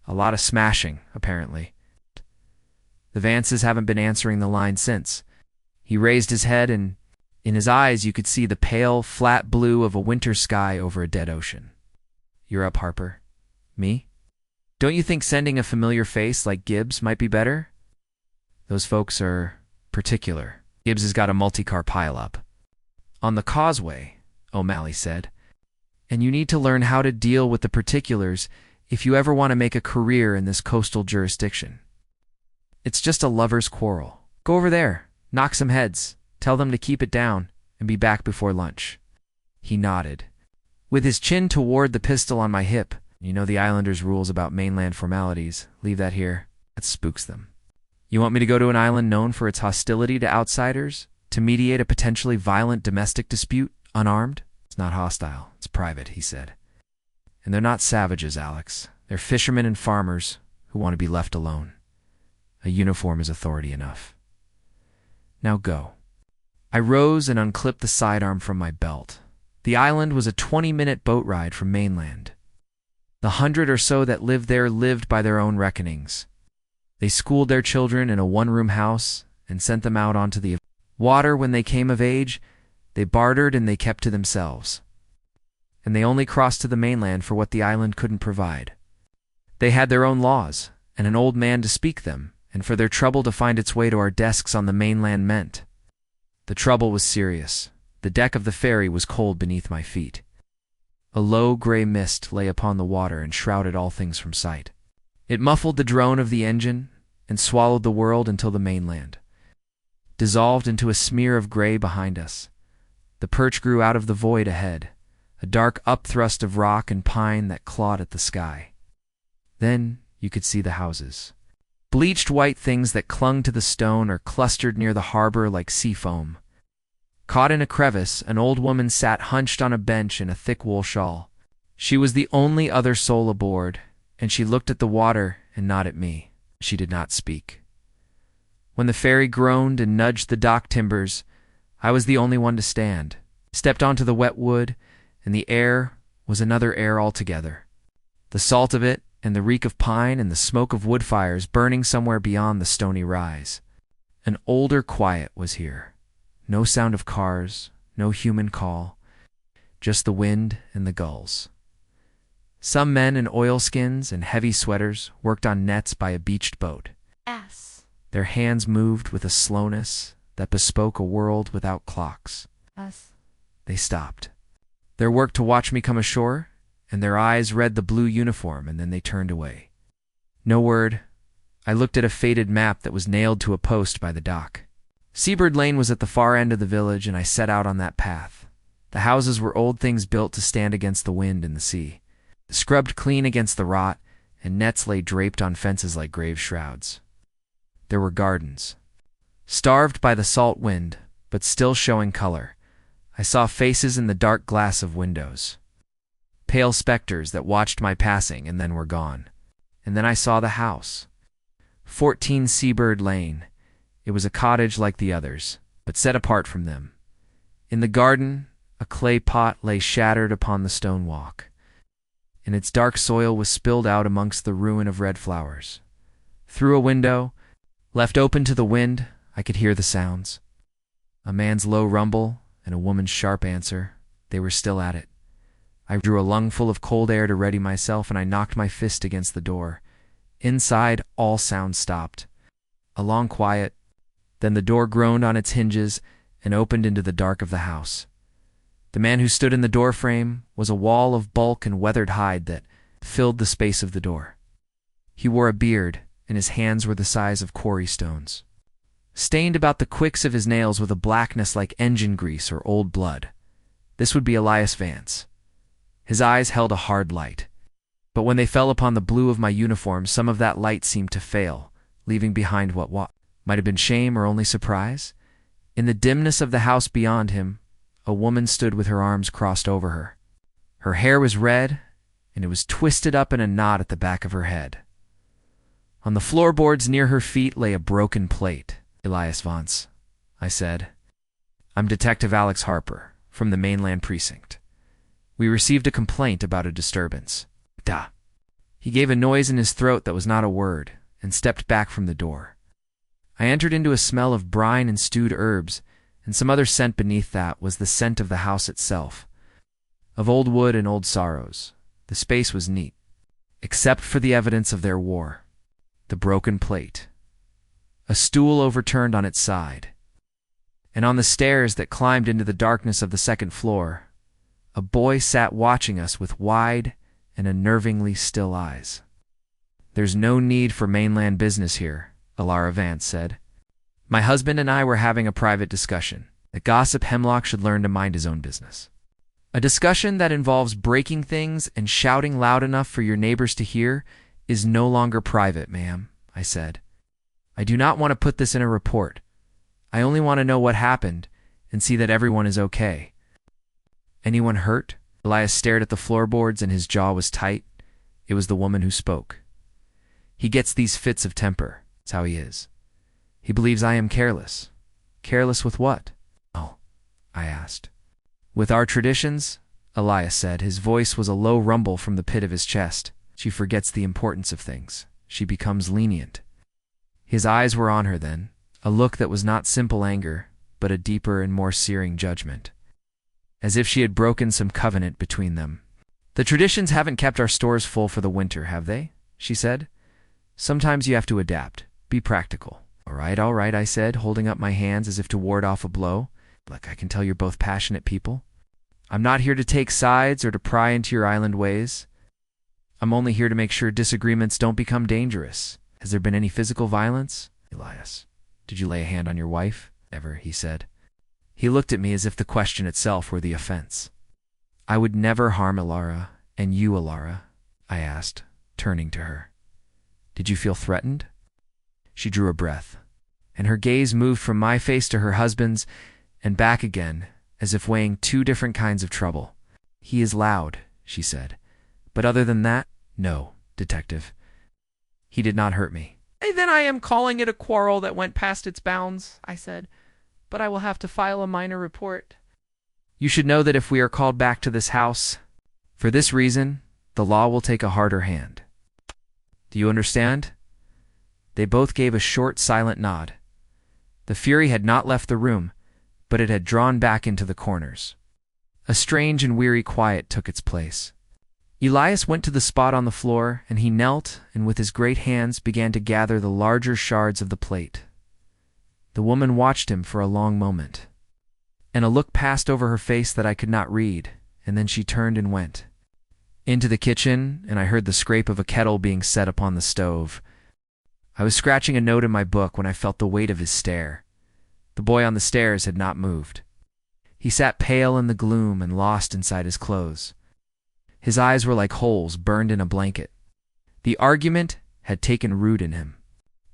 A lot of smashing, apparently. The Vances haven't been answering the line since. He raised his head, and in his eyes you could see the pale, flat blue of a winter sky over a dead ocean. You're up, Harper. Me? Don't you think sending a familiar face like Gibbs might be better? Those folks are particular. Gibbs has got a multi-car pileup. On the causeway, O'Malley said. And you need to learn how to deal with the particulars if you ever want to make a career in this coastal jurisdiction. It's just a lover's quarrel. Go over there, knock some heads, tell them to keep it down, and be back before lunch. He nodded, with his chin toward the pistol on my hip. You know the islanders' rules about mainland formalities. Leave that here. That spooks them. You want me to go to an island known for its hostility to outsiders? To mediate a potentially violent domestic dispute, unarmed? It's not hostile. It's private, he said. And they're not savages, Alex. They're fishermen and farmers who want to be left alone. A uniform is authority enough. Now go. I rose and unclipped the sidearm from my belt. The island was a 20-minute boat ride from mainland. The 100 or so that lived there lived by their own reckonings. They schooled their children in a one-room house and sent them out onto the water when they came of age. They bartered and they kept to themselves. And they only crossed to the mainland for what the island couldn't provide. They had their own laws, and an old man to speak them, and for their trouble to find its way to our desks on the mainland meant. The trouble was serious. The deck of the ferry was cold beneath my feet. A low gray mist lay upon the water and shrouded all things from sight. It muffled the drone of the engine and swallowed the world until the mainland dissolved into a smear of gray behind us. The perch grew out of the void ahead, a dark upthrust of rock and pine that clawed at the sky. Then you could see the houses. Bleached white things that clung to the stone or clustered near the harbor like sea foam. Caught in a crevice, an old woman sat hunched on a bench in a thick wool shawl. She was the only other soul aboard, and she looked at the water and not at me. She did not speak. When the ferry groaned and nudged the dock timbers, I was the only one to stand. Stepped onto the wet wood, and the air was another air altogether. The salt of it, and the reek of pine, and the smoke of wood fires burning somewhere beyond the stony rise. An older quiet was here. No sound of cars, no human call, just the wind and the gulls. Some men in oilskins and heavy sweaters worked on nets by a beached boat. S. Their hands moved with a slowness that bespoke a world without clocks. S. They stopped. Their work to watch me come ashore, and their eyes read the blue uniform, and then they turned away. No word. I looked at a faded map that was nailed to a post by the dock. Seabird Lane was at the far end of the village, and I set out on that path. The houses were old things built to stand against the wind and the sea, scrubbed clean against the rot, and nets lay draped on fences like grave shrouds. There were gardens. Starved by the salt wind, but still showing color, I saw faces in the dark glass of windows. Pale specters that watched my passing and then were gone. And then I saw the house. 14 Seabird Lane. It was a cottage like the others, but set apart from them. In the garden, a clay pot lay shattered upon the stone walk, and its dark soil was spilled out amongst the ruin of red flowers. Through a window, left open to the wind, I could hear the sounds. A man's low rumble and a woman's sharp answer. They were still at it. I drew a lungful of cold air to ready myself, and I knocked my fist against the door. Inside, all sound stopped. A long quiet. Then the door groaned on its hinges and opened into the dark of the house. The man who stood in the doorframe was a wall of bulk and weathered hide that filled the space of the door. He wore a beard, and his hands were the size of quarry stones, stained about the quicks of his nails with a blackness like engine grease or old blood. This would be Elias Vance. His eyes held a hard light. But when they fell upon the blue of my uniform, some of that light seemed to fail, leaving behind what might have been shame or only surprise. In the dimness of the house beyond him, a woman stood with her arms crossed over her. Her hair was red, and it was twisted up in a knot at the back of her head. On the floorboards near her feet lay a broken plate. "Elias Vance," I said. "I'm Detective Alex Harper, from the mainland precinct. We received a complaint about a disturbance." "Da." He gave a noise in his throat that was not a word, and stepped back from the door. I entered into a smell of brine and stewed herbs, and some other scent beneath that was the scent of the house itself, of old wood and old sorrows. The space was neat, except for the evidence of their war. The broken plate, a stool overturned on its side, and on the stairs that climbed into the darkness of the second floor, a boy sat watching us with wide and unnervingly still eyes. "There's no need for mainland business here," Alara Vance said. "My husband and I were having a private discussion. The gossip Hemlock should learn to mind his own business." "A discussion that involves breaking things and shouting loud enough for your neighbors to hear is no longer private, ma'am," I said. "I do not want to put this in a report. I only want to know what happened and see that everyone is okay." "Anyone hurt?" Elias stared at the floorboards and his jaw was tight. It was the woman who spoke. "He gets these fits of temper. That's how he is. He believes I am careless." "Careless with what?" "Oh," I asked. "With our traditions," Elias said. His voice was a low rumble from the pit of his chest. "She forgets the importance of things. She becomes lenient." His eyes were on her then, a look that was not simple anger, but a deeper and more searing judgment, as if she had broken some covenant between them. "The traditions haven't kept our stores full for the winter, have they?" she said. "Sometimes you have to adapt. Be practical." All right, I said, holding up my hands as if to ward off a blow. "Look, I can tell you're both passionate people. I'm not here to take sides or to pry into your island ways. I'm only here to make sure disagreements don't become dangerous. Has there been any physical violence?" "Elias, did you lay a hand on your wife?" "Never," he said. He looked at me as if the question itself were the offense. "I would never harm Alara, and you, Alara," I asked, turning to her. "Did you feel threatened?" She drew a breath, and her gaze moved from my face to her husband's and back again, as if weighing two different kinds of trouble. "He is loud," she said. "But other than that, no, Detective. He did not hurt me." "Then I am calling it a quarrel that went past its bounds," I said. "But I will have to file a minor report." "You should know that if we are called back to this house, for this reason, the law will take a harder hand. Do you understand?" They both gave a short, silent nod. The fury had not left the room, but it had drawn back into the corners. A strange and weary quiet took its place. Elias went to the spot on the floor, and he knelt and with his great hands began to gather the larger shards of the plate. The woman watched him for a long moment, and a look passed over her face that I could not read, and then she turned and went into the kitchen, and I heard the scrape of a kettle being set upon the stove. I was scratching a note in my book when I felt the weight of his stare. The boy on the stairs had not moved. He sat pale in the gloom and lost inside his clothes. His eyes were like holes burned in a blanket. The argument had taken root in him,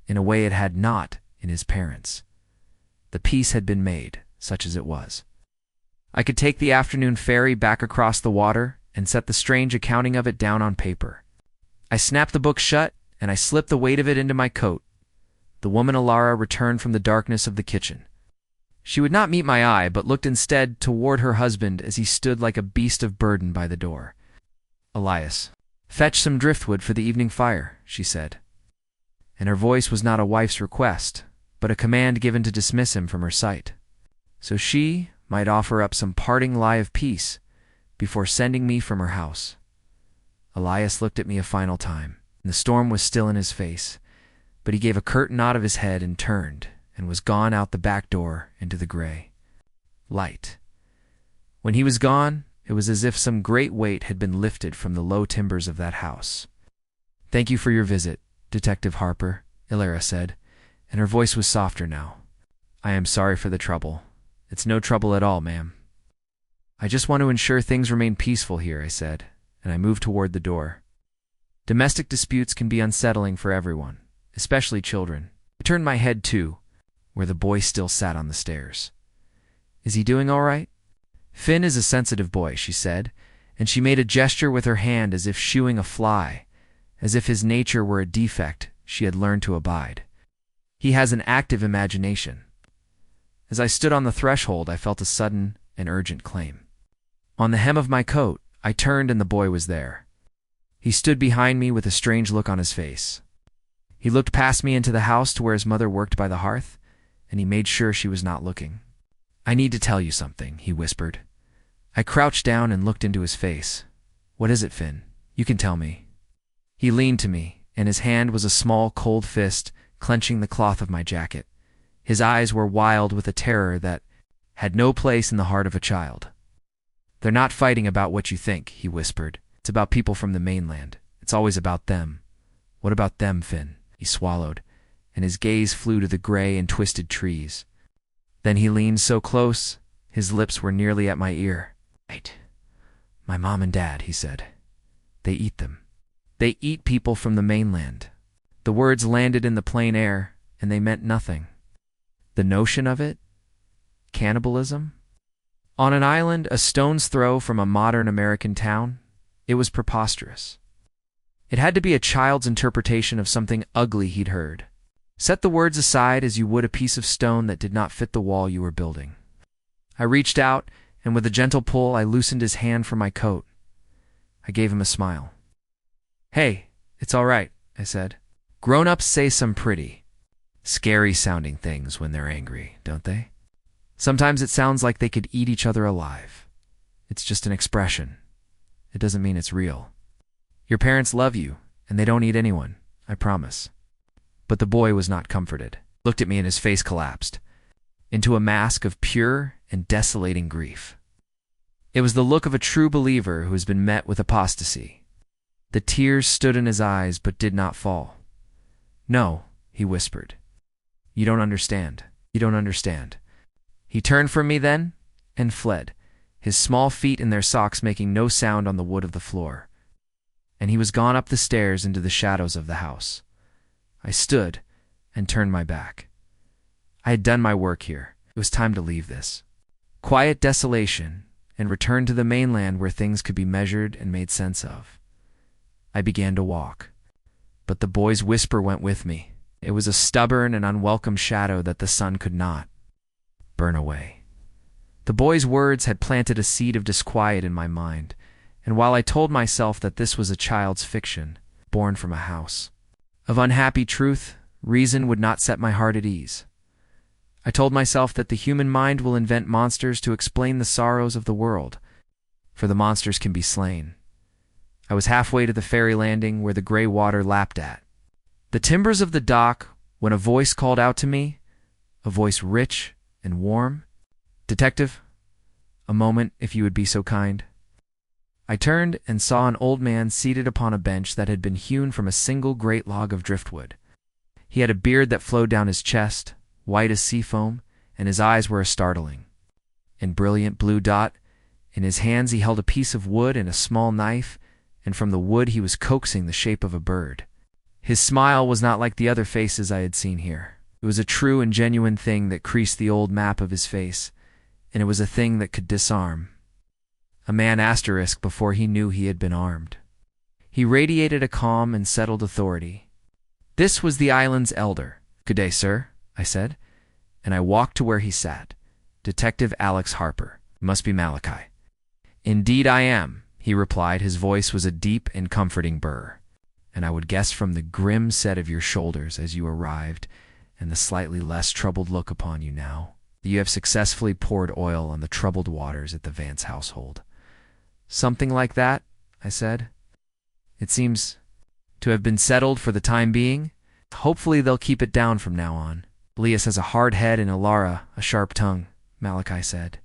in a way it had not in his parents. The peace had been made, such as it was. I could take the afternoon ferry back across the water and set the strange accounting of it down on paper. I snapped the book shut, and I slipped the weight of it into my coat. The woman Alara returned from the darkness of the kitchen. She would not meet my eye, but looked instead toward her husband as he stood like a beast of burden by the door. "Elias, fetch some driftwood for the evening fire," she said. And her voice was not a wife's request, but a command given to dismiss him from her sight, so she might offer up some parting lie of peace before sending me from her house. Elias looked at me a final time. The storm was still in his face, but he gave a curt nod of his head and turned, and was gone out the back door into the gray light. When he was gone, it was as if some great weight had been lifted from the low timbers of that house. "Thank you for your visit, Detective Harper," Alara said, and her voice was softer now. "I am sorry for the trouble." "It's no trouble at all, ma'am." I just want to ensure things remain peaceful here, I said, and I moved toward the door. Domestic disputes can be unsettling for everyone, especially children. I turned my head, too, where the boy still sat on the stairs. Is he doing all right? Finn is a sensitive boy, she said, and she made a gesture with her hand as if shooing a fly, as if his nature were a defect she had learned to abide. He has an active imagination. As I stood on the threshold, I felt a sudden and urgent claim. On the hem of my coat, I turned and the boy was there. He stood behind me with a strange look on his face. He looked past me into the house to where his mother worked by the hearth, and he made sure she was not looking. I need to tell you something, he whispered. I crouched down and looked into his face. What is it, Finn? You can tell me. He leaned to me, and his hand was a small, cold fist clenching the cloth of my jacket. His eyes were wild with a terror that had no place in the heart of a child. They're not fighting about what you think, he whispered. It's about people from the mainland. It's always about them. What about them, Finn? He swallowed, and his gaze flew to the gray and twisted trees. Then he leaned so close, his lips were nearly at my ear. Right. My mom and dad, he said. They eat them. They eat people from the mainland. The words landed in the plain air, and they meant nothing. The notion of it? Cannibalism? On an island a stone's throw from a modern American town? It was preposterous. It had to be a child's interpretation of something ugly he'd heard. Set the words aside as you would a piece of stone that did not fit the wall you were building. I reached out, and with a gentle pull I loosened his hand from my coat. I gave him a smile. Hey, it's all right, I said. Grown-ups say some pretty, scary-sounding things when they're angry, don't they? Sometimes it sounds like they could eat each other alive. It's just an expression. It doesn't mean it's real. Your parents love you, and they don't eat anyone, I promise. But the boy was not comforted. Looked at me and his face collapsed into a mask of pure and desolating grief. It was the look of a true believer who has been met with apostasy. The tears stood in his eyes but did not fall. No, he whispered. You don't understand. You don't understand. He turned from me then and fled, his small feet in their socks making no sound on the wood of the floor. And he was gone up the stairs into the shadows of the house. I stood and turned my back. I had done my work here. It was time to leave this quiet desolation and return to the mainland where things could be measured and made sense of. I began to walk, but the boy's whisper went with me. It was a stubborn and unwelcome shadow that the sun could not burn away. The boy's words had planted a seed of disquiet in my mind, and while I told myself that this was a child's fiction, born from a house of unhappy truth, reason would not set my heart at ease. I told myself that the human mind will invent monsters to explain the sorrows of the world, for the monsters can be slain. I was halfway to the ferry landing where the gray water lapped at the timbers of the dock when a voice called out to me, a voice rich and warm. Detective, a moment if you would be so kind. I turned and saw an old man seated upon a bench that had been hewn from a single great log of driftwood. He had a beard that flowed down his chest, white as sea foam, and his eyes were a startling and brilliant blue dot. In his hands he held a piece of wood and a small knife, and from the wood he was coaxing the shape of a bird. His smile was not like the other faces I had seen here. It was a true and genuine thing that creased the old map of his face, and it was a thing that could disarm a man asterisk before he knew he had been armed. He radiated a calm and settled authority. This was the island's elder. Good day, sir, I said, and I walked to where he sat. Detective Alex Harper. Must be Malachi. Indeed I am, he replied. His voice was a deep and comforting burr. And I would guess from the grim set of your shoulders as you arrived, and the slightly less troubled look upon you now, that you have successfully poured oil on the troubled waters at the Vance household. Something like that, I said. It seems to have been settled for the time being. Hopefully they'll keep it down from now on. Elias has a hard head and Ilara a sharp tongue, Malachi said.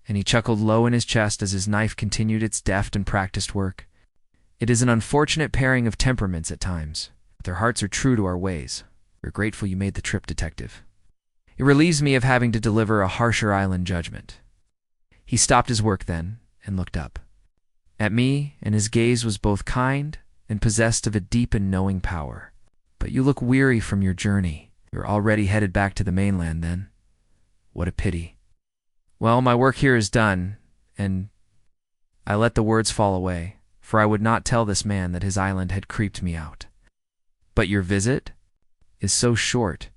And he chuckled low in his chest as his knife continued its deft and practiced work. It is an unfortunate pairing of temperaments at times, but their hearts are true to our ways. We're grateful you made the trip, detective. It relieves me of having to deliver a harsher island judgment. He stopped his work then and looked up at me, and his gaze was both kind and possessed of a deep and knowing power. "But you look weary from your journey. You're already headed back to the mainland, then? What a pity." "Well, my work here is done, and—" I let the words fall away, for I would not tell this man that his island had creeped me out. "But your visit is so short,"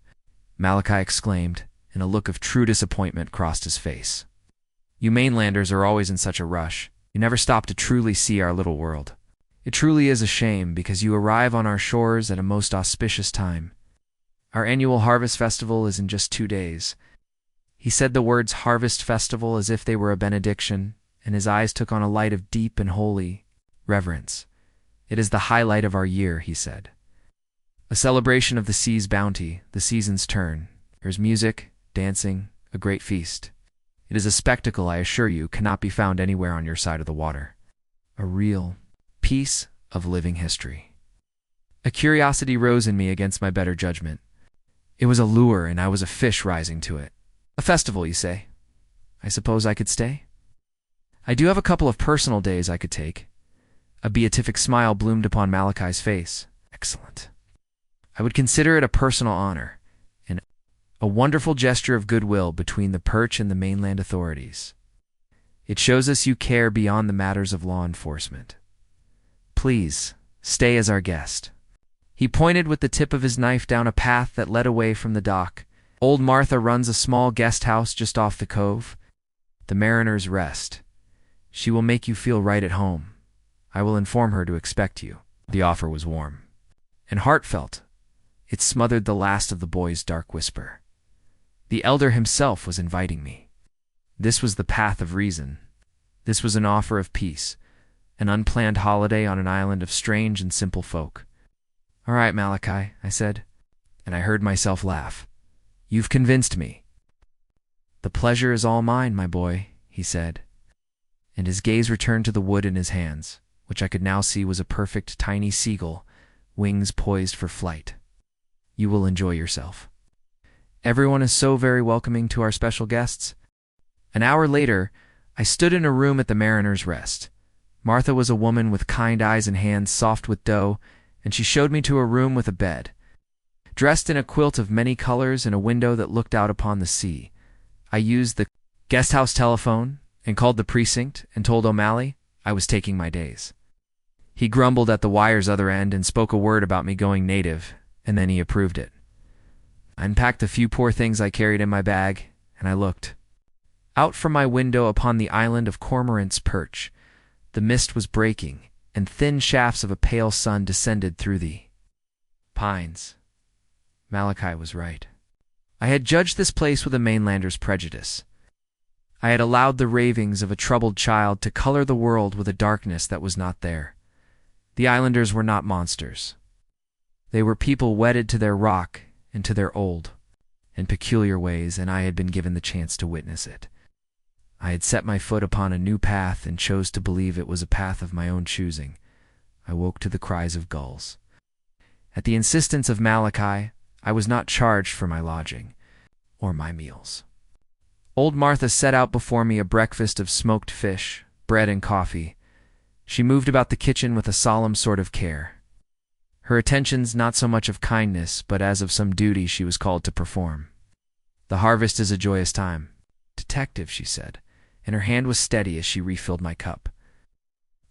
Malachi exclaimed, and a look of true disappointment crossed his face. "You mainlanders are always in such a rush. You never stop to truly see our little world. It truly is a shame, because you arrive on our shores at a most auspicious time. Our annual harvest festival is in just 2 days." He said the words harvest festival as if they were a benediction, and his eyes took on a light of deep and holy reverence. "It is the highlight of our year," he said. "A celebration of the sea's bounty, the season's turn. There's music, dancing, a great feast. It is a spectacle, I assure you, cannot be found anywhere on your side of the water. A real piece of living history." A curiosity rose in me against my better judgment. It was a lure, and I was a fish rising to it. "A festival, you say? I suppose I could stay? I do have a couple of personal days I could take." A beatific smile bloomed upon Malachi's face. "Excellent. I would consider it a personal honor, and a wonderful gesture of goodwill between the Perch and the mainland authorities. It shows us you care beyond the matters of law enforcement. Please, stay as our guest." He pointed with the tip of his knife down a path that led away from the dock. "Old Martha runs a small guest house just off the cove. The Mariner's Rest. She will make you feel right at home. I will inform her to expect you." The offer was warm and heartfelt. It smothered the last of the boy's dark whisper. The elder himself was inviting me. This was the path of reason. This was an offer of peace, an unplanned holiday on an island of strange and simple folk. "All right, Malachi," I said, and I heard myself laugh. "You've convinced me." "The pleasure is all mine, my boy," he said, and his gaze returned to the wood in his hands, which I could now see was a perfect tiny seagull, wings poised for flight. "You will enjoy yourself. Everyone is so very welcoming to our special guests." An hour later, I stood in a room at the Mariner's Rest. Martha was a woman with kind eyes and hands soft with dough, and she showed me to a room with a bed, dressed in a quilt of many colors and a window that looked out upon the sea. I used the guest house telephone and called the precinct and told O'Malley I was taking my days. He grumbled at the wire's other end and spoke a word about me going native, and then he approved it. I unpacked the few poor things I carried in my bag, and I looked out from my window upon the island of Cormorant's Perch. The mist was breaking, and thin shafts of a pale sun descended through the pines. Malachi was right. I had judged this place with a mainlander's prejudice. I had allowed the ravings of a troubled child to color the world with a darkness that was not there. The islanders were not monsters. They were people wedded to their rock and to their old and peculiar ways, and I had been given the chance to witness it. I had set my foot upon a new path and chose to believe it was a path of my own choosing. I woke to the cries of gulls. At the insistence of Malachi, I was not charged for my lodging or my meals. Old Martha set out before me a breakfast of smoked fish, bread, and coffee. She moved about the kitchen with a solemn sort of care. Her attentions not so much of kindness, but as of some duty she was called to perform. "The harvest is a joyous time, detective," she said, and her hand was steady as she refilled my cup.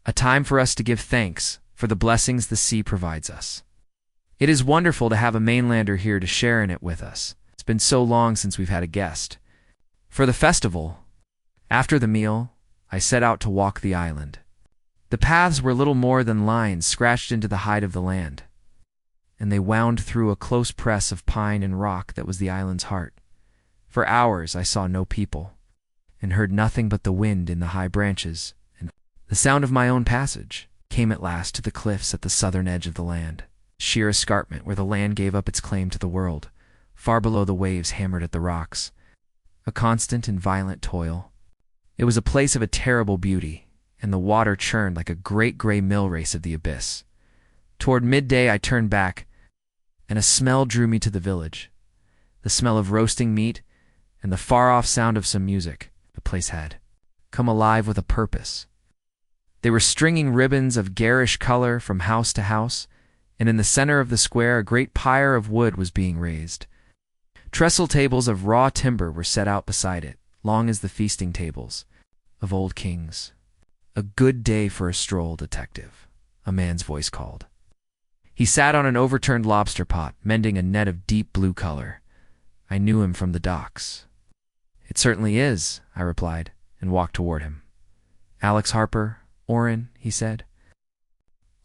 "A time for us to give thanks for the blessings the sea provides us. It is wonderful to have a mainlander here to share in it with us. It's been so long since we've had a guest." For the festival, after the meal, I set out to walk the island. The paths were little more than lines scratched into the hide of the land, and they wound through a close press of pine and rock that was the island's heart. For hours I saw no people, and heard nothing but the wind in the high branches, and the sound of my own passage came at last to the cliffs at the southern edge of the land, sheer escarpment where the land gave up its claim to the world. Far below the waves hammered at the rocks, a constant and violent toil. It was a place of a terrible beauty, and the water churned like a great gray mill race of the abyss. Toward midday I turned back, and a smell drew me to the village, the smell of roasting meat and the far-off sound of some music the place had. come alive with a purpose. They were stringing ribbons of garish color from house to house, and in the center of the square a great pyre of wood was being raised. Trestle tables of raw timber were set out beside it, long as the feasting tables of old kings. "A good day for a stroll, detective," a man's voice called. He sat on an overturned lobster pot, mending a net of deep blue color. I knew him from the docks. "It certainly is," I replied, and walked toward him. "Alex Harper, Orrin," he said.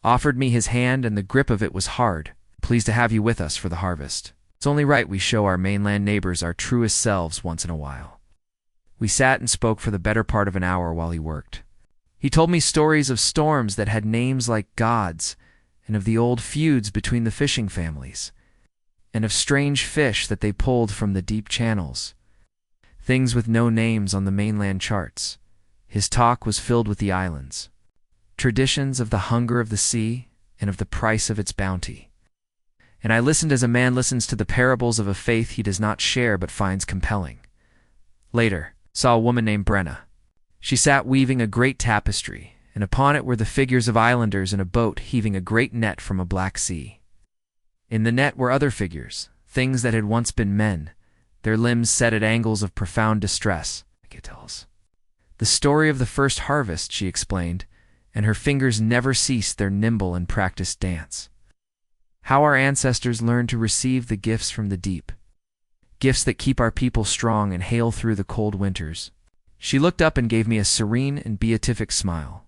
Offered me his hand, and the grip of it was hard. "Pleased to have you with us for the harvest. It's only right we show our mainland neighbors our truest selves once in a while." We sat and spoke for the better part of an hour while he worked. He told me stories of storms that had names like gods, and of the old feuds between the fishing families, and of strange fish that they pulled from the deep channels, things with no names on the mainland charts. His talk was filled with the islands, traditions of the hunger of the sea and of the price of its bounty. And I listened as a man listens to the parables of a faith he does not share but finds compelling. Later, saw a woman named Brenna. She sat weaving a great tapestry, and upon it were the figures of islanders in a boat heaving a great net from a black sea. In the net were other figures, things that had once been men, their limbs set at angles of profound distress. The story of the first harvest, she explained, and her fingers never ceased their nimble and practiced dance. How our ancestors learned to receive the gifts from the deep, gifts that keep our people strong and hail through the cold winters. She looked up and gave me a serene and beatific smile.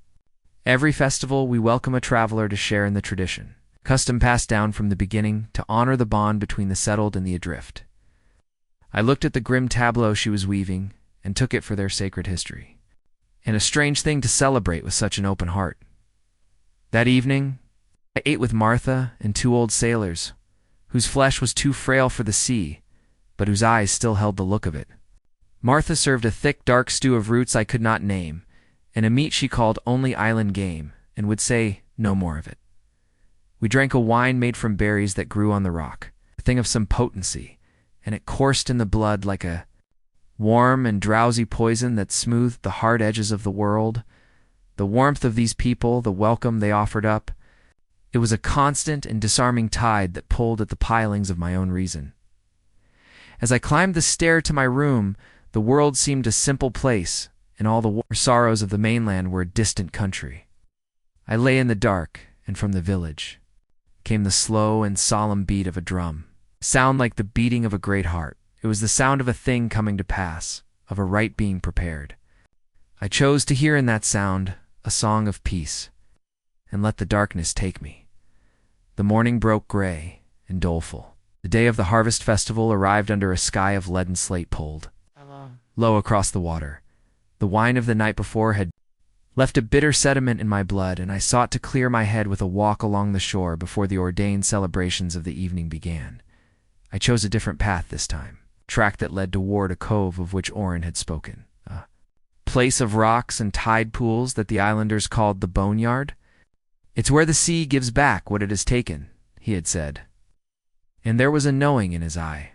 Every festival we welcome a traveler to share in the tradition, custom passed down from the beginning to honor the bond between the settled and the adrift. I looked at the grim tableau she was weaving and took it for their sacred history. And a strange thing to celebrate with such an open heart. That evening, I ate with Martha and two old sailors, whose flesh was too frail for the sea, but whose eyes still held the look of it. Martha served a thick, dark stew of roots I could not name, and a meat she called only island game, and would say no more of it. We drank a wine made from berries that grew on the rock, a thing of some potency, and it coursed in the blood like a warm and drowsy poison that smoothed the hard edges of the world. The warmth of these people, the welcome they offered up, it was a constant and disarming tide that pulled at the pilings of my own reason. As I climbed the stair to my room, the world seemed a simple place, and all the sorrows of the mainland were a distant country. I lay in the dark, and from the village came the slow and solemn beat of a drum, a sound like the beating of a great heart. It was the sound of a thing coming to pass, of a rite being prepared. I chose to hear in that sound a song of peace, and let the darkness take me. The morning broke gray and doleful. The day of the harvest festival arrived under a sky of leaden slate pulled low across the water. The wine of the night before had left a bitter sediment in my blood, and I sought to clear my head with a walk along the shore before the ordained celebrations of the evening began. I chose a different path this time, a track that led toward a cove of which Orrin had spoken, a place of rocks and tide pools that the islanders called the boneyard. "It's where the sea gives back what it has taken," he had said. And there was a knowing in his eye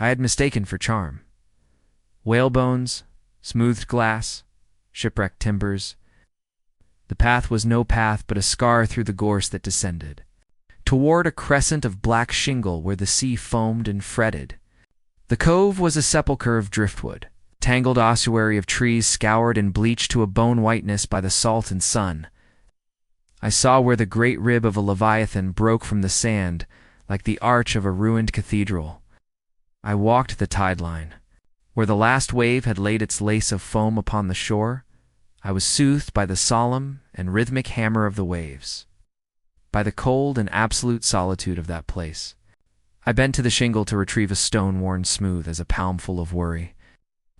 I had mistaken for charm. Whalebones, smoothed glass, shipwrecked timbers. The path was no path but a scar through the gorse that descended toward a crescent of black shingle where the sea foamed and fretted. The cove was a sepulchre of driftwood, tangled ossuary of trees scoured and bleached to a bone whiteness by the salt and sun. I saw where the great rib of a leviathan broke from the sand like the arch of a ruined cathedral. I walked the tide line. Where the last wave had laid its lace of foam upon the shore, I was soothed by the solemn and rhythmic hammer of the waves, by the cold and absolute solitude of that place. I bent to the shingle to retrieve a stone worn smooth as a palmful of worry.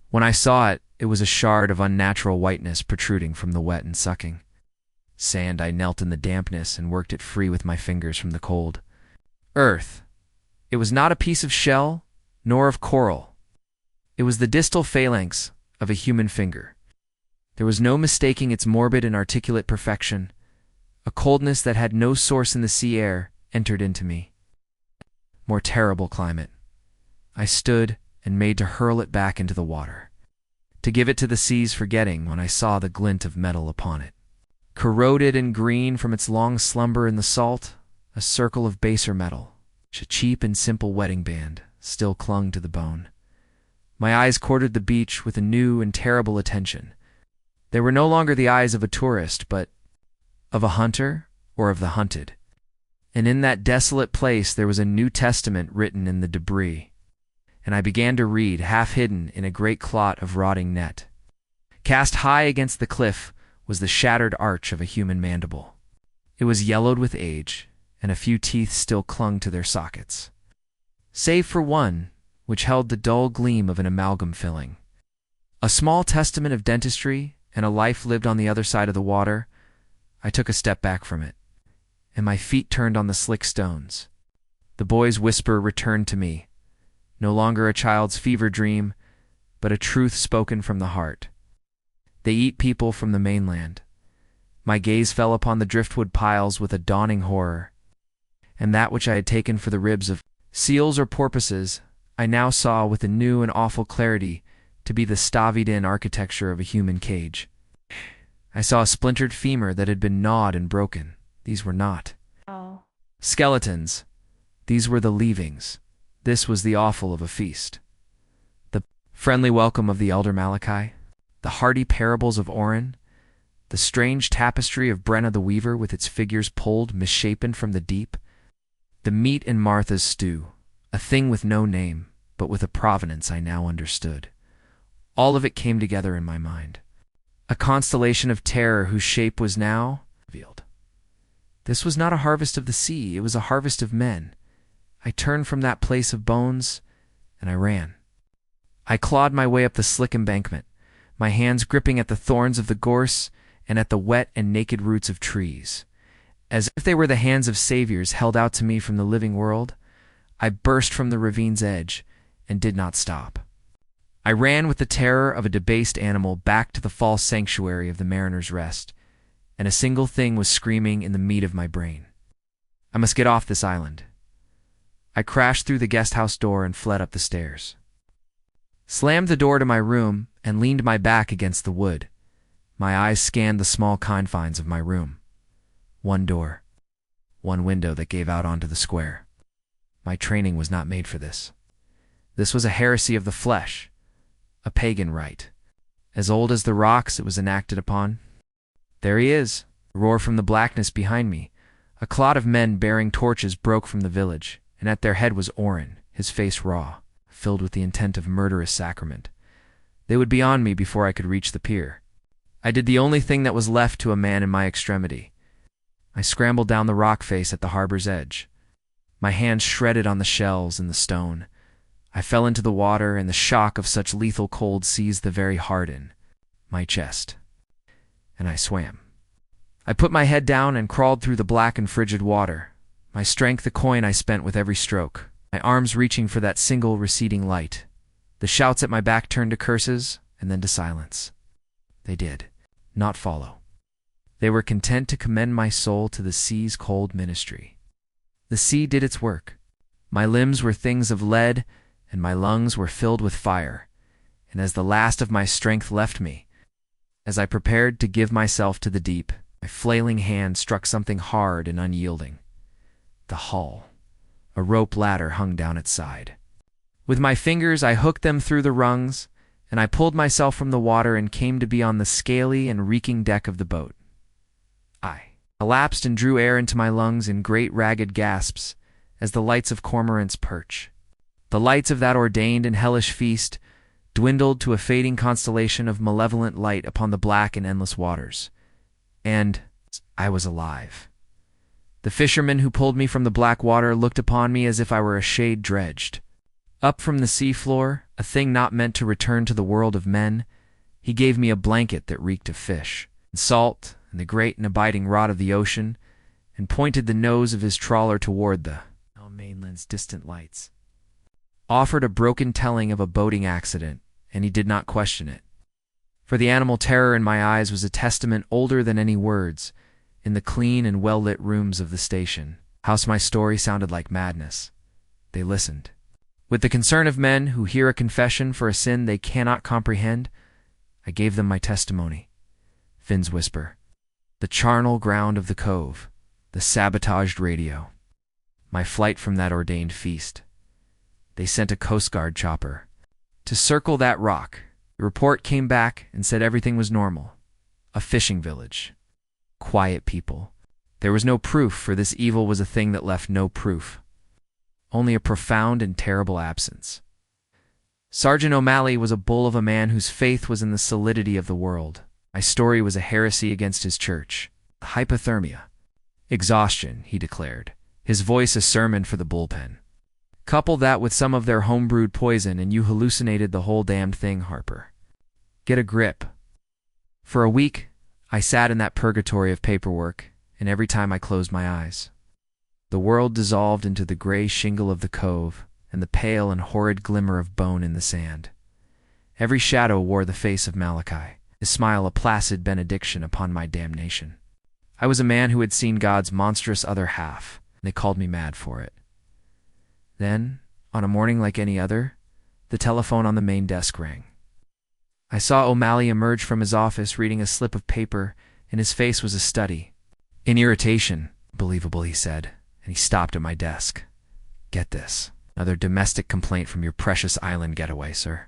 When I saw it, it was a shard of unnatural whiteness protruding from the wet and sucking sand. I knelt in the dampness and worked it free with my fingers from the cold earth. It was not a piece of shell, nor of coral. It was the distal phalanx of a human finger. There was no mistaking its morbid and articulate perfection. A coldness that had no source in the sea air entered into me. More terrible climate. I stood and made to hurl it back into the water. to give it to the sea's forgetting when I saw the glint of metal upon it. Corroded and green from its long slumber in the salt, a circle of baser metal, a cheap and simple wedding band, still clung to the bone. My eyes courted the beach with a new and terrible attention. They were no longer the eyes of a tourist, but of a hunter or of the hunted. And in that desolate place there was a New Testament written in the debris, and I began to read, half hidden in a great clot of rotting net. Cast high against the cliff was the shattered arch of a human mandible. It was yellowed with age, and a few teeth still clung to their sockets, save for one which held the dull gleam of an amalgam filling. A small testament of dentistry and a life lived on the other side of the water. I took a step back from it, and my feet turned on the slick stones. The boy's whisper returned to me, no longer a child's fever dream, but a truth spoken from the heart. They eat people from the mainland. My gaze fell upon the driftwood piles with a dawning horror, and that which I had taken for the ribs of seals or porpoises, I now saw with a new and awful clarity to be the staved-in architecture of a human cage. I saw a splintered femur that had been gnawed and broken. These were not skeletons. These were the leavings. This was the offal of a feast. The friendly welcome of the elder Malachi, the hearty parables of Oren, the strange tapestry of Brenna the Weaver with its figures pulled misshapen from the deep, the meat in Martha's stew, a thing with no name, but with a provenance I now understood. All of it came together in my mind. A constellation of terror whose shape was now revealed. This was not a harvest of the sea, it was a harvest of men. I turned from that place of bones, and I ran. I clawed my way up the slick embankment, my hands gripping at the thorns of the gorse and at the wet and naked roots of trees. As if they were the hands of saviors held out to me from the living world, I burst from the ravine's edge and did not stop. I ran with the terror of a debased animal back to the false sanctuary of the Mariner's Rest, and a single thing was screaming in the meat of my brain. I must get off this island. I crashed through the guest-house door and fled up the stairs. Slammed the door to my room and leaned my back against the wood. My eyes scanned the small confines of my room. One door, one window that gave out onto the square. My training was not made for this. This was a heresy of the flesh, a pagan rite. As old as the rocks it was enacted upon. There he is, a roar from the blackness behind me. A clot of men bearing torches broke from the village, and at their head was Oren, his face raw, filled with the intent of murderous sacrament. They would be on me before I could reach the pier. I did the only thing that was left to a man in my extremity. I scrambled down the rock face at the harbor's edge. My hands shredded on the shells and the stone. I fell into the water, and the shock of such lethal cold seized the very heart in my chest. And I swam. I put my head down and crawled through the black and frigid water, my strength a coin I spent with every stroke, my arms reaching for that single receding light. The shouts at my back turned to curses, and then to silence. They did not follow. They were content to commend my soul to the sea's cold ministry. The sea did its work. My limbs were things of lead, and my lungs were filled with fire, and as the last of my strength left me, as I prepared to give myself to the deep, my flailing hand struck something hard and unyielding. The hull. A rope ladder hung down its side. With my fingers I hooked them through the rungs, and I pulled myself from the water and came to be on the scaly and reeking deck of the boat. I collapsed and drew air into my lungs in great ragged gasps as the lights of cormorants perch. The lights of that ordained and hellish feast dwindled to a fading constellation of malevolent light upon the black and endless waters. And I was alive. The fisherman who pulled me from the black water looked upon me as if I were a shade dredged. Up from the sea floor, a thing not meant to return to the world of men, he gave me a blanket that reeked of fish, and salt, and the great and abiding rot of the ocean, and pointed the nose of his trawler toward the mainland's distant lights. Offered a broken telling of a boating accident, and he did not question it. For the animal terror in my eyes was a testament older than any words, in the clean and well-lit rooms of the station. House my story sounded like madness. They listened. With the concern of men who hear a confession for a sin they cannot comprehend, I gave them my testimony. Finn's whisper. The charnel ground of the cove. The sabotaged radio. My flight from that ordained feast. They sent a Coast Guard chopper to circle that rock. The report came back and said everything was normal. A fishing village. Quiet people. There was no proof, for this evil was a thing that left no proof. Only a profound and terrible absence. Sergeant O'Malley was a bull of a man whose faith was in the solidity of the world. My story was a heresy against his church. Hypothermia. Exhaustion, he declared, his voice a sermon for the bullpen. Couple that with some of their homebrewed poison and you hallucinated the whole damned thing, Harper. Get a grip. For a week, I sat in that purgatory of paperwork, and every time I closed my eyes, the world dissolved into the gray shingle of the cove and the pale and horrid glimmer of bone in the sand. Every shadow wore the face of Malachi, his smile a placid benediction upon my damnation. I was a man who had seen God's monstrous other half, and they called me mad for it. Then, on a morning like any other, the telephone on the main desk rang. I saw O'Malley emerge from his office reading a slip of paper, and his face was a study. In irritation, believable, he said, and he stopped at my desk. Get this. Another domestic complaint from your precious island getaway, sir.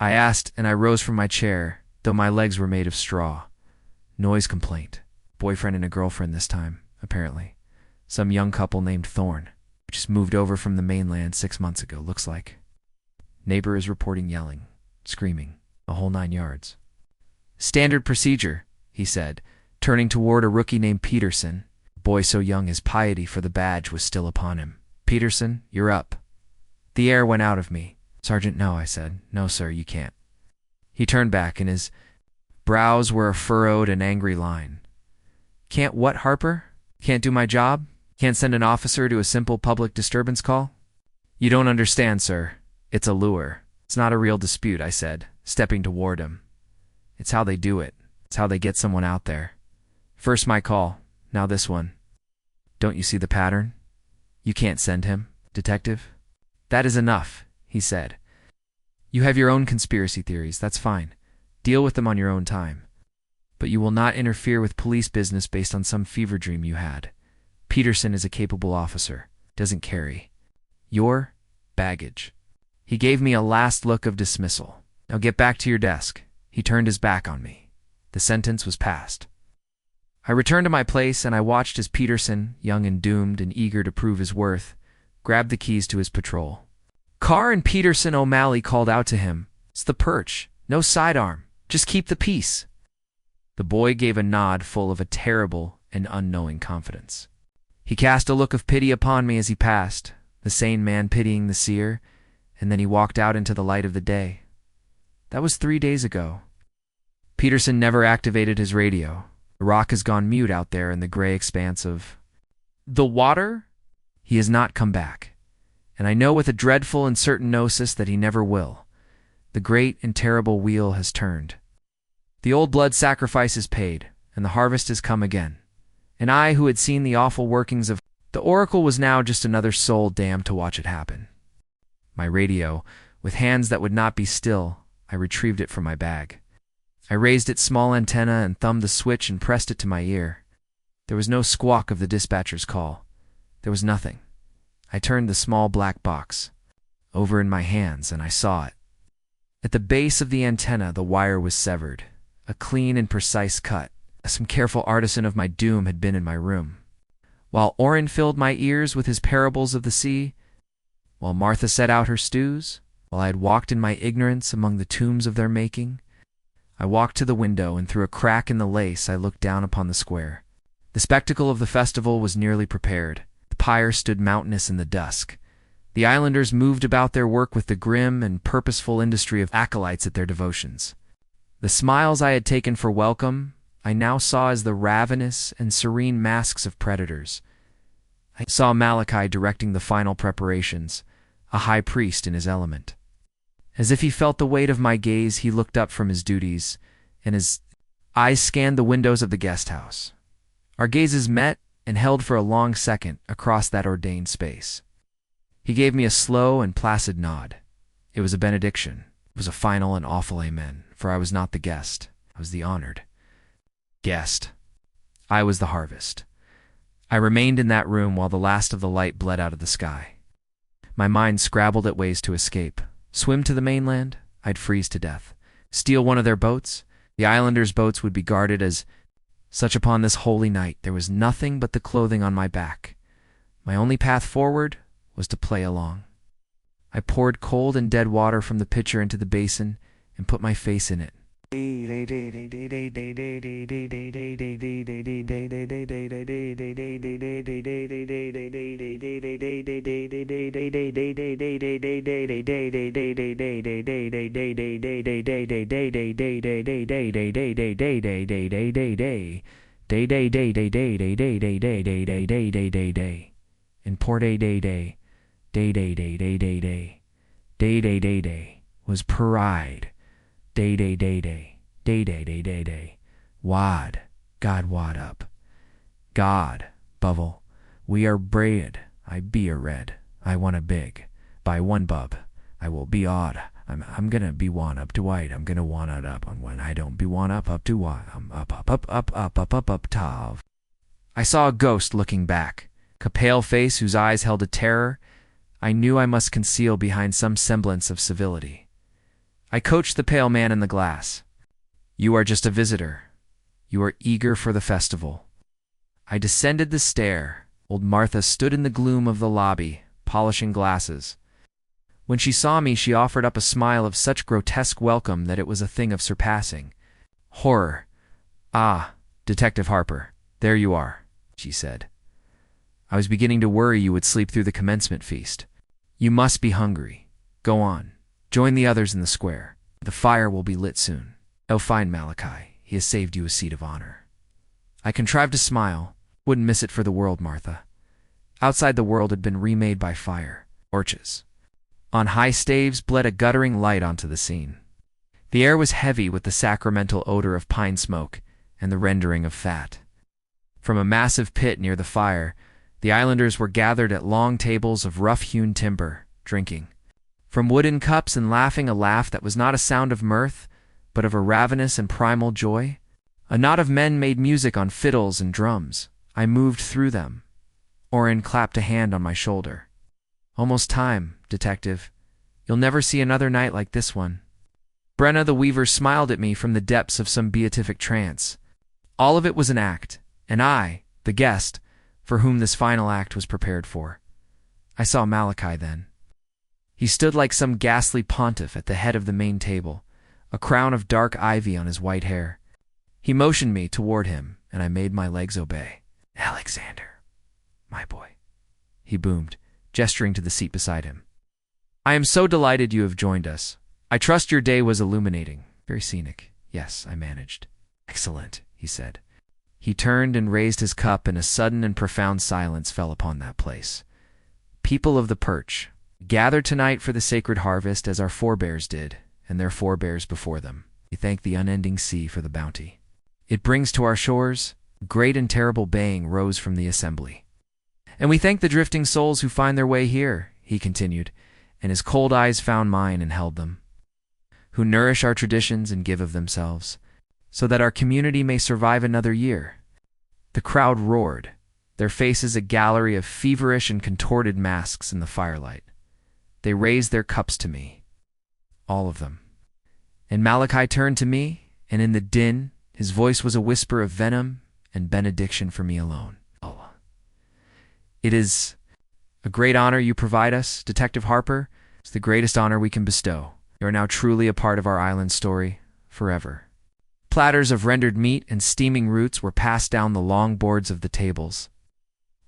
I asked, and I rose from my chair, though my legs were made of straw. Noise complaint. Boyfriend and a girlfriend this time, apparently. Some young couple named Thorne. Just moved over from the mainland 6 months ago, looks like. Neighbor is reporting yelling, screaming, the whole 9 yards. Standard procedure, he said, turning toward a rookie named Peterson. A boy so young his piety for the badge was still upon him. Peterson, you're up. The air went out of me. Sergeant, no, I said. No, sir, you can't. He turned back, and his brows were a furrowed and angry line. Can't what, Harper? Can't do my job? Can't send an officer to a simple public disturbance call? You don't understand, sir. It's a lure. It's not a real dispute, I said, stepping toward him. It's how they do it. It's how they get someone out there. First my call, now this one. Don't you see the pattern? You can't send him, detective. That is enough, he said. You have your own conspiracy theories, that's fine. Deal with them on your own time. But you will not interfere with police business based on some fever dream you had. Peterson is a capable officer, doesn't carry your baggage. He gave me a last look of dismissal. Now get back to your desk. He turned his back on me. The sentence was passed. I returned to my place, and I watched as Peterson, young and doomed and eager to prove his worth, grabbed the keys to his patrol. Carr and Peterson O'Malley called out to him, It's the perch, no sidearm, just keep the peace. The boy gave a nod full of a terrible and unknowing confidence. He cast a look of pity upon me as he passed, the sane man pitying the seer, and then he walked out into the light of the day. That was 3 days ago. Peterson never activated his radio. The rock has gone mute out there in the gray expanse of the water. He has not come back, and I know with a dreadful and certain gnosis that he never will. The great and terrible wheel has turned. The old blood sacrifice is paid, and the harvest has come again. And I, who had seen the awful workings of the oracle, was now just another soul damned to watch it happen. My radio, with hands that would not be still, I retrieved it from my bag. I raised its small antenna and thumbed the switch and pressed it to my ear. There was no squawk of the dispatcher's call. There was nothing. I turned the small black box over in my hands, and I saw it. At the base of the antenna, the wire was severed, a clean and precise cut. Some careful artisan of my doom had been in my room. While Orrin filled my ears with his parables of the sea, while Martha set out her stews, while I had walked in my ignorance among the tombs of their making, I walked to the window, and through a crack in the lace I looked down upon the square. The spectacle of the festival was nearly prepared. The pyre stood mountainous in the dusk. The islanders moved about their work with the grim and purposeful industry of acolytes at their devotions. The smiles I had taken for welcome I now saw as the ravenous and serene masks of predators. I saw Malachi directing the final preparations, a high priest in his element. As if he felt the weight of my gaze, he looked up from his duties, and his eyes scanned the windows of the guest house. Our gazes met and held for a long second across that ordained space. He gave me a slow and placid nod. It was a benediction. It was a final and awful amen. for I was not the guest. I was the honored guest. I was the harvest. I remained in that room while the last of the light bled out of the sky. My mind scrabbled at ways to escape. Swim to the mainland? I'd freeze to death. Steal one of their boats? The islanders' boats would be guarded as such. Upon this holy night. There was nothing but the clothing on my back. My only path forward was to play along. I poured cold and dead water from the pitcher into the basin and put my face in it. And poor day was pride. Day. Wad, God wad up. God, Bubble, we are bread. I be a red. I want a big. By one bub, I will be odd. I'm gonna be one up to white. I'm gonna want it up on when I don't be one up to why. I'm up, tav. I saw a ghost looking back, a pale face whose eyes held a terror I knew I must conceal behind some semblance of civility. I coached the pale man in the glass. You are just a visitor. You are eager for the festival. I descended the stair. Old Martha stood in the gloom of the lobby, polishing glasses. When she saw me, she offered up a smile of such grotesque welcome that it was a thing of surpassing horror. Ah, Detective Harper, there you are, she said. I was beginning to worry you would sleep through the commencement feast. You must be hungry. Go on. Join the others in the square. The fire will be lit soon. Oh, fine, Malachi. He has saved you a seat of honor. I contrived to smile. Wouldn't miss it for the world, Martha. Outside the world had been remade by fire. Torches. On high staves bled a guttering light onto the scene. The air was heavy with the sacramental odor of pine smoke and the rendering of fat. From a massive pit near the fire, the islanders were gathered at long tables of rough-hewn timber, drinking. From wooden cups and laughing a laugh that was not a sound of mirth, but of a ravenous and primal joy. A knot of men made music on fiddles and drums. I moved through them. Orrin clapped a hand on my shoulder. Almost time, detective. You'll never see another night like this one. Brenna the weaver smiled at me from the depths of some beatific trance. All of it was an act, and I, the guest, for whom this final act was prepared for. I saw Malachi then. He stood like some ghastly pontiff at the head of the main table, a crown of dark ivy on his white hair. He motioned me toward him, and I made my legs obey. Alexander, my boy, he boomed, gesturing to the seat beside him. I am so delighted you have joined us. I trust your day was illuminating. Very scenic. Yes, I managed. Excellent, he said. He turned and raised his cup, and a sudden and profound silence fell upon that place. People of the Perch, gather tonight for the sacred harvest as our forebears did, and their forebears before them. We thank the unending sea for the bounty it brings to our shores. Great and terrible baying rose from the assembly. And we thank the drifting souls who find their way here, he continued, and his cold eyes found mine and held them, who nourish our traditions and give of themselves, so that our community may survive another year. The crowd roared, their faces a gallery of feverish and contorted masks in the firelight. They raised their cups to me, all of them. And Malachi turned to me, and in the din, his voice was a whisper of venom and benediction for me alone. Oh. It is a great honor you provide us, Detective Harper. It's the greatest honor we can bestow. You are now truly a part of our island story, forever. Platters of rendered meat and steaming roots were passed down the long boards of the tables.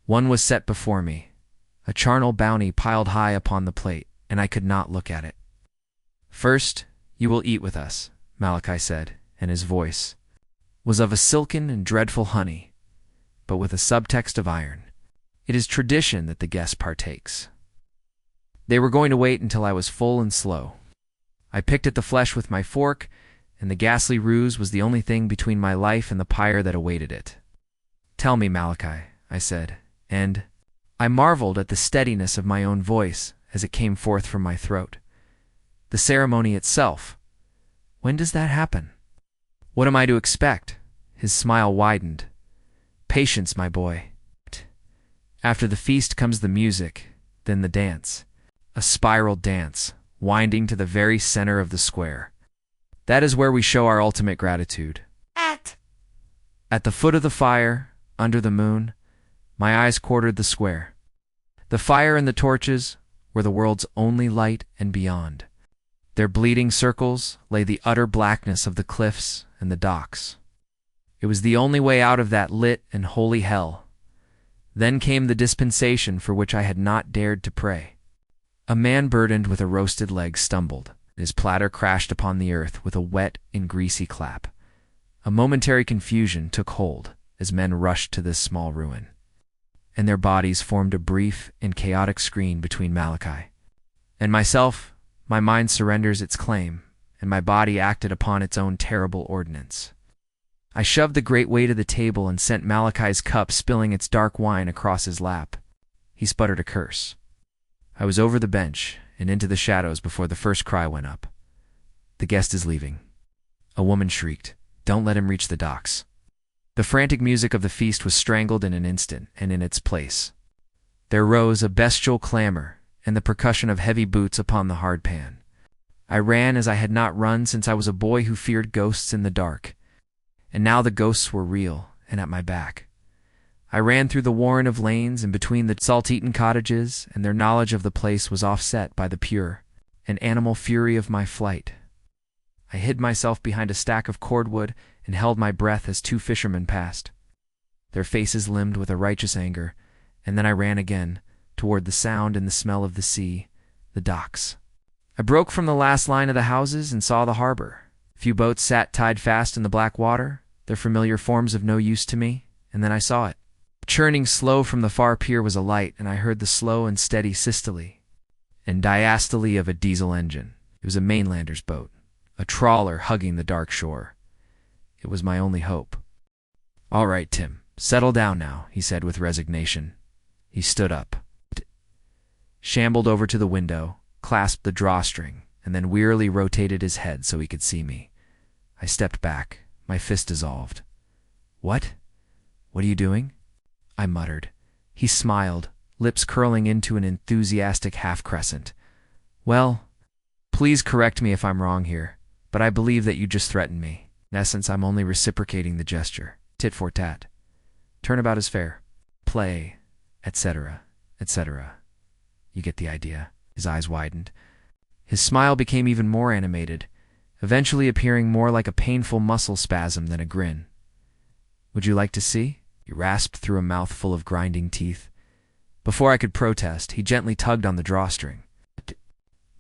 One was set before me, a charnel bounty piled high upon the plate, and I could not look at it. First, you will eat with us, Malachi said, and his voice was of a silken and dreadful honey, but with a subtext of iron. It is tradition that the guest partakes. They were going to wait until I was full and slow. I picked at the flesh with my fork, and the ghastly ruse was the only thing between my life and the pyre that awaited it. Tell me, Malachi, I said, and I marveled at the steadiness of my own voice as it came forth from my throat. The ceremony itself. When does that happen? What am I to expect? His smile widened. Patience, my boy. After the feast comes the music, then the dance. A spiral dance, winding to the very center of the square. That is where we show our ultimate gratitude. At the foot of the fire, under the moon, my eyes quartered the square. The fire and the torches were the world's only light and beyond. Their bleeding circles lay the utter blackness of the cliffs and the docks. It was the only way out of that lit and holy hell. Then came the dispensation for which I had not dared to pray. A man burdened with a roasted leg stumbled. His platter crashed upon the earth with a wet and greasy clap. A momentary confusion took hold as men rushed to this small ruin, and their bodies formed a brief and chaotic screen between Malachi and myself. My mind surrenders its claim, and my body acted upon its own terrible ordinance. I shoved the great weight of the table and sent Malachi's cup spilling its dark wine across his lap. He sputtered a curse. I was over the bench and into the shadows before the first cry went up. The guest is leaving. A woman shrieked, "Don't let him reach the docks." The frantic music of the feast was strangled in an instant, and in its place there rose a bestial clamor and the percussion of heavy boots upon the hard pan. I ran as I had not run since I was a boy who feared ghosts in the dark, and now the ghosts were real and at my back. I ran through the warren of lanes and between the salt-eaten cottages, and their knowledge of the place was offset by the pure and animal fury of my flight. I hid myself behind a stack of cordwood and held my breath as two fishermen passed, their faces limned with a righteous anger, and then I ran again, toward the sound and the smell of the sea, the docks. I broke from the last line of the houses and saw the harbor. A few boats sat tied fast in the black water, their familiar forms of no use to me, and then I saw it. Churning slow from the far pier was a light, and I heard the slow and steady systole and diastole of a diesel engine. It was a mainlander's boat, a trawler hugging the dark shore. It was my only hope. "All right, Tim, settle down now," he said with resignation. He stood up, shambled over to the window, clasped the drawstring, and then wearily rotated his head so he could see me. I stepped back, my fist dissolved. What are you doing?" I muttered. He smiled, lips curling into an enthusiastic half-crescent. "Well, please correct me if I'm wrong here, but I believe that you just threatened me. In essence, I'm only reciprocating the gesture. Tit for tat. Turnabout is fair. Play, etc., etc. You get the idea." His eyes widened. His smile became even more animated, eventually appearing more like a painful muscle spasm than a grin. "Would you like to see?" He rasped through a mouthful of grinding teeth. Before I could protest, he gently tugged on the drawstring.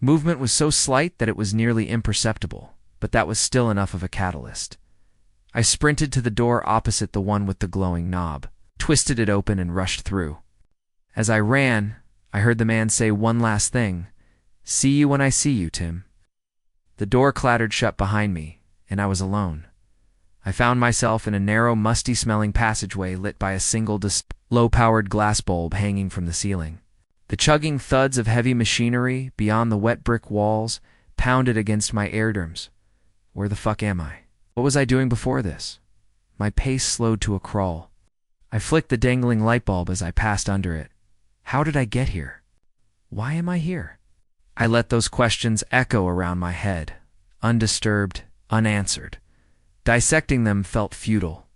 Movement was so slight that it was nearly imperceptible, but that was still enough of a catalyst. I sprinted to the door opposite the one with the glowing knob, twisted it open, and rushed through. As I ran, I heard the man say one last thing. "See you when I see you, Tim." The door clattered shut behind me, and I was alone. I found myself in a narrow, musty-smelling passageway lit by a single low-powered glass bulb hanging from the ceiling. The chugging thuds of heavy machinery beyond the wet brick walls pounded against my eardrums. Where the fuck am I? What was I doing before this? My pace slowed to a crawl. I flicked the dangling light bulb as I passed under it. How did I get here? Why am I here? I let those questions echo around my head, undisturbed, unanswered. Dissecting them felt futile.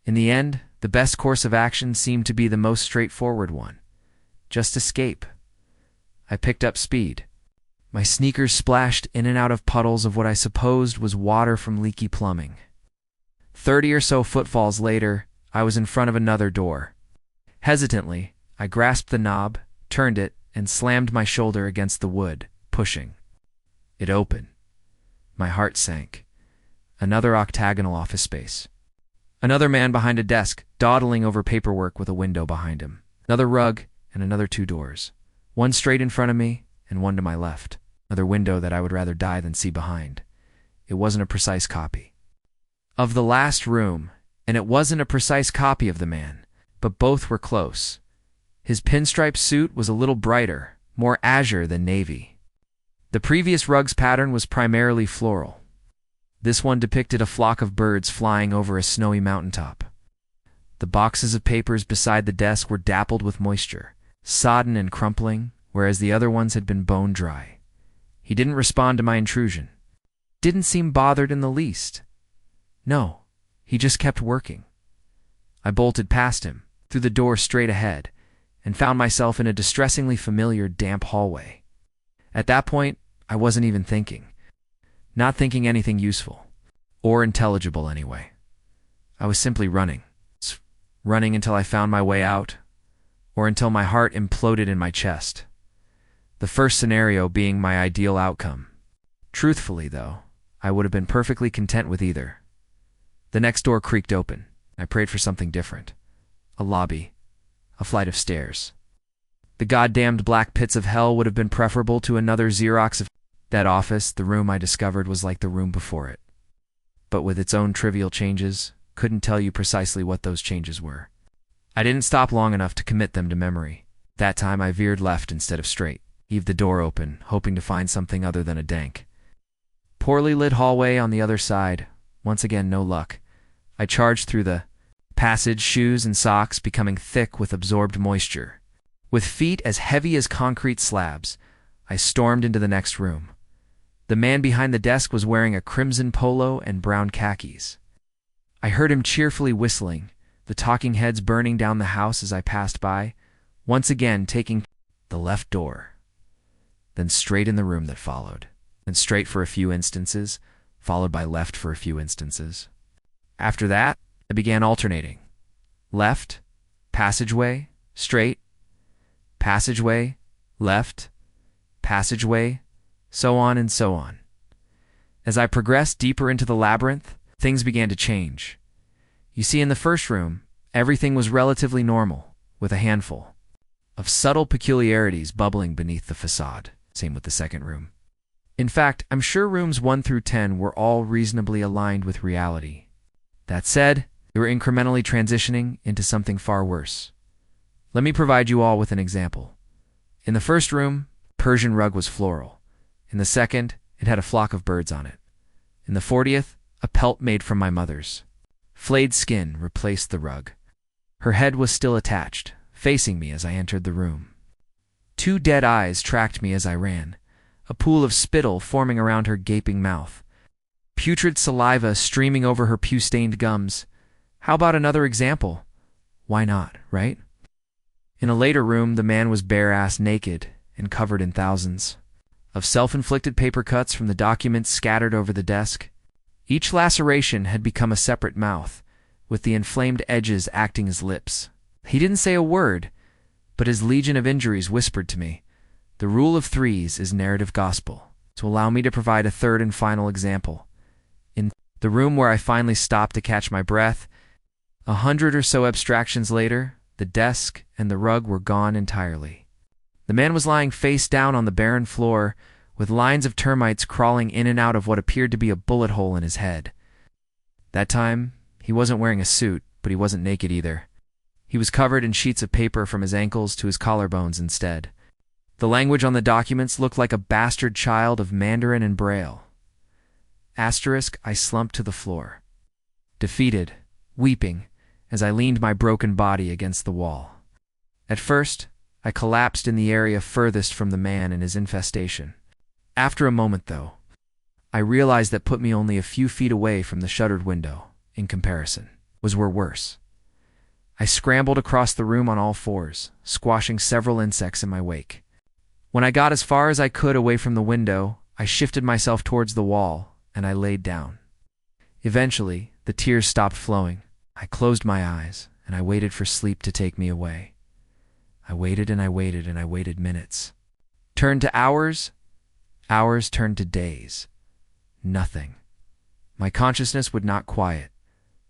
In the end, the best course of action seemed to be the most straightforward one. Just escape. I picked up speed. My sneakers splashed in and out of puddles of what I supposed was water from leaky plumbing. 30 or so footfalls later, I was in front of another door. Hesitantly, I grasped the knob, turned it, and slammed my shoulder against the wood, pushing. It opened. My heart sank. Another octagonal office space. Another man behind a desk, dawdling over paperwork with a window behind him. Another rug, and another 2 doors. One straight in front of me, and one to my left. Another window that I would rather die than see behind. It wasn't a precise copy of the last room, and it wasn't a precise copy of the man, but both were close. His pinstripe suit was a little brighter, more azure than navy. The previous rug's pattern was primarily floral. This one depicted a flock of birds flying over a snowy mountaintop. The boxes of papers beside the desk were dappled with moisture, sodden and crumpling, whereas the other ones had been bone dry. He didn't respond to my intrusion. Didn't seem bothered in the least. No, he just kept working. I bolted past him, through the door straight ahead, and found myself in a distressingly familiar damp hallway. At that point, I wasn't even thinking. Not thinking anything useful. Or intelligible, anyway. I was simply running. Running until I found my way out, or until my heart imploded in my chest. The first scenario being my ideal outcome. Truthfully, though, I would have been perfectly content with either. The next door creaked open. I prayed for something different. A lobby. A flight of stairs. The goddamned black pits of hell would have been preferable to another Xerox of that office. The room I discovered was like the room before it, but with its own trivial changes. Couldn't tell you precisely what those changes were. I didn't stop long enough to commit them to memory. That time I veered left instead of straight, heaved the door open, hoping to find something other than a dank, poorly lit hallway on the other side. Once again, no luck. I charged through the passage, shoes and socks becoming thick with absorbed moisture. With feet as heavy as concrete slabs, I stormed into the next room. The man behind the desk was wearing a crimson polo and brown khakis. I heard him cheerfully whistling, the talking heads burning down the house as I passed by, once again taking the left door, then straight in the room that followed, then straight for a few instances, followed by left for a few instances. After that, I began alternating. Left, passageway, straight, passageway, left, passageway, so on and so on. As I progressed deeper into the labyrinth, things began to change. You see, in the first room, everything was relatively normal, with a handful of subtle peculiarities bubbling beneath the facade. Same with the second room. In fact, I'm sure rooms 1 through 10 were all reasonably aligned with reality. That said, they were incrementally transitioning into something far worse. Let me provide you all with an example. In the first room, Persian rug was floral. In the second, it had a flock of birds on it. In the 40th, a pelt made from my mother's. Flayed skin replaced the rug. Her head was still attached, facing me as I entered the room. 2 dead eyes tracked me as I ran, a pool of spittle forming around her gaping mouth. Putrid saliva streaming over her pew-stained gums. How about another example? Why not, right? In a later room, the man was bare-ass naked and covered in thousands of self-inflicted paper cuts from the documents scattered over the desk. Each laceration had become a separate mouth, with the inflamed edges acting as lips. He didn't say a word, but his legion of injuries whispered to me, "The rule of threes is narrative gospel." To allow me to provide a third and final example. In the room where I finally stopped to catch my breath, 100 or so abstractions later, the desk and the rug were gone entirely. The man was lying face down on the barren floor, with lines of termites crawling in and out of what appeared to be a bullet hole in his head. That time, he wasn't wearing a suit, but he wasn't naked either. He was covered in sheets of paper from his ankles to his collarbones instead. The language on the documents looked like a bastard child of Mandarin and Braille. Asterisk, I slumped to the floor, defeated, weeping, as I leaned my broken body against the wall. At first, I collapsed in the area furthest from the man and his infestation. After a moment, though, I realized that put me only a few feet away from the shuttered window, in comparison, were worse. I scrambled across the room on all fours, squashing several insects in my wake. When I got as far as I could away from the window, I shifted myself towards the wall, and I laid down. Eventually, the tears stopped flowing. I closed my eyes, and I waited for sleep to take me away. I waited and I waited and I waited minutes. Turned to hours. Hours turned to days. Nothing. My consciousness would not quiet.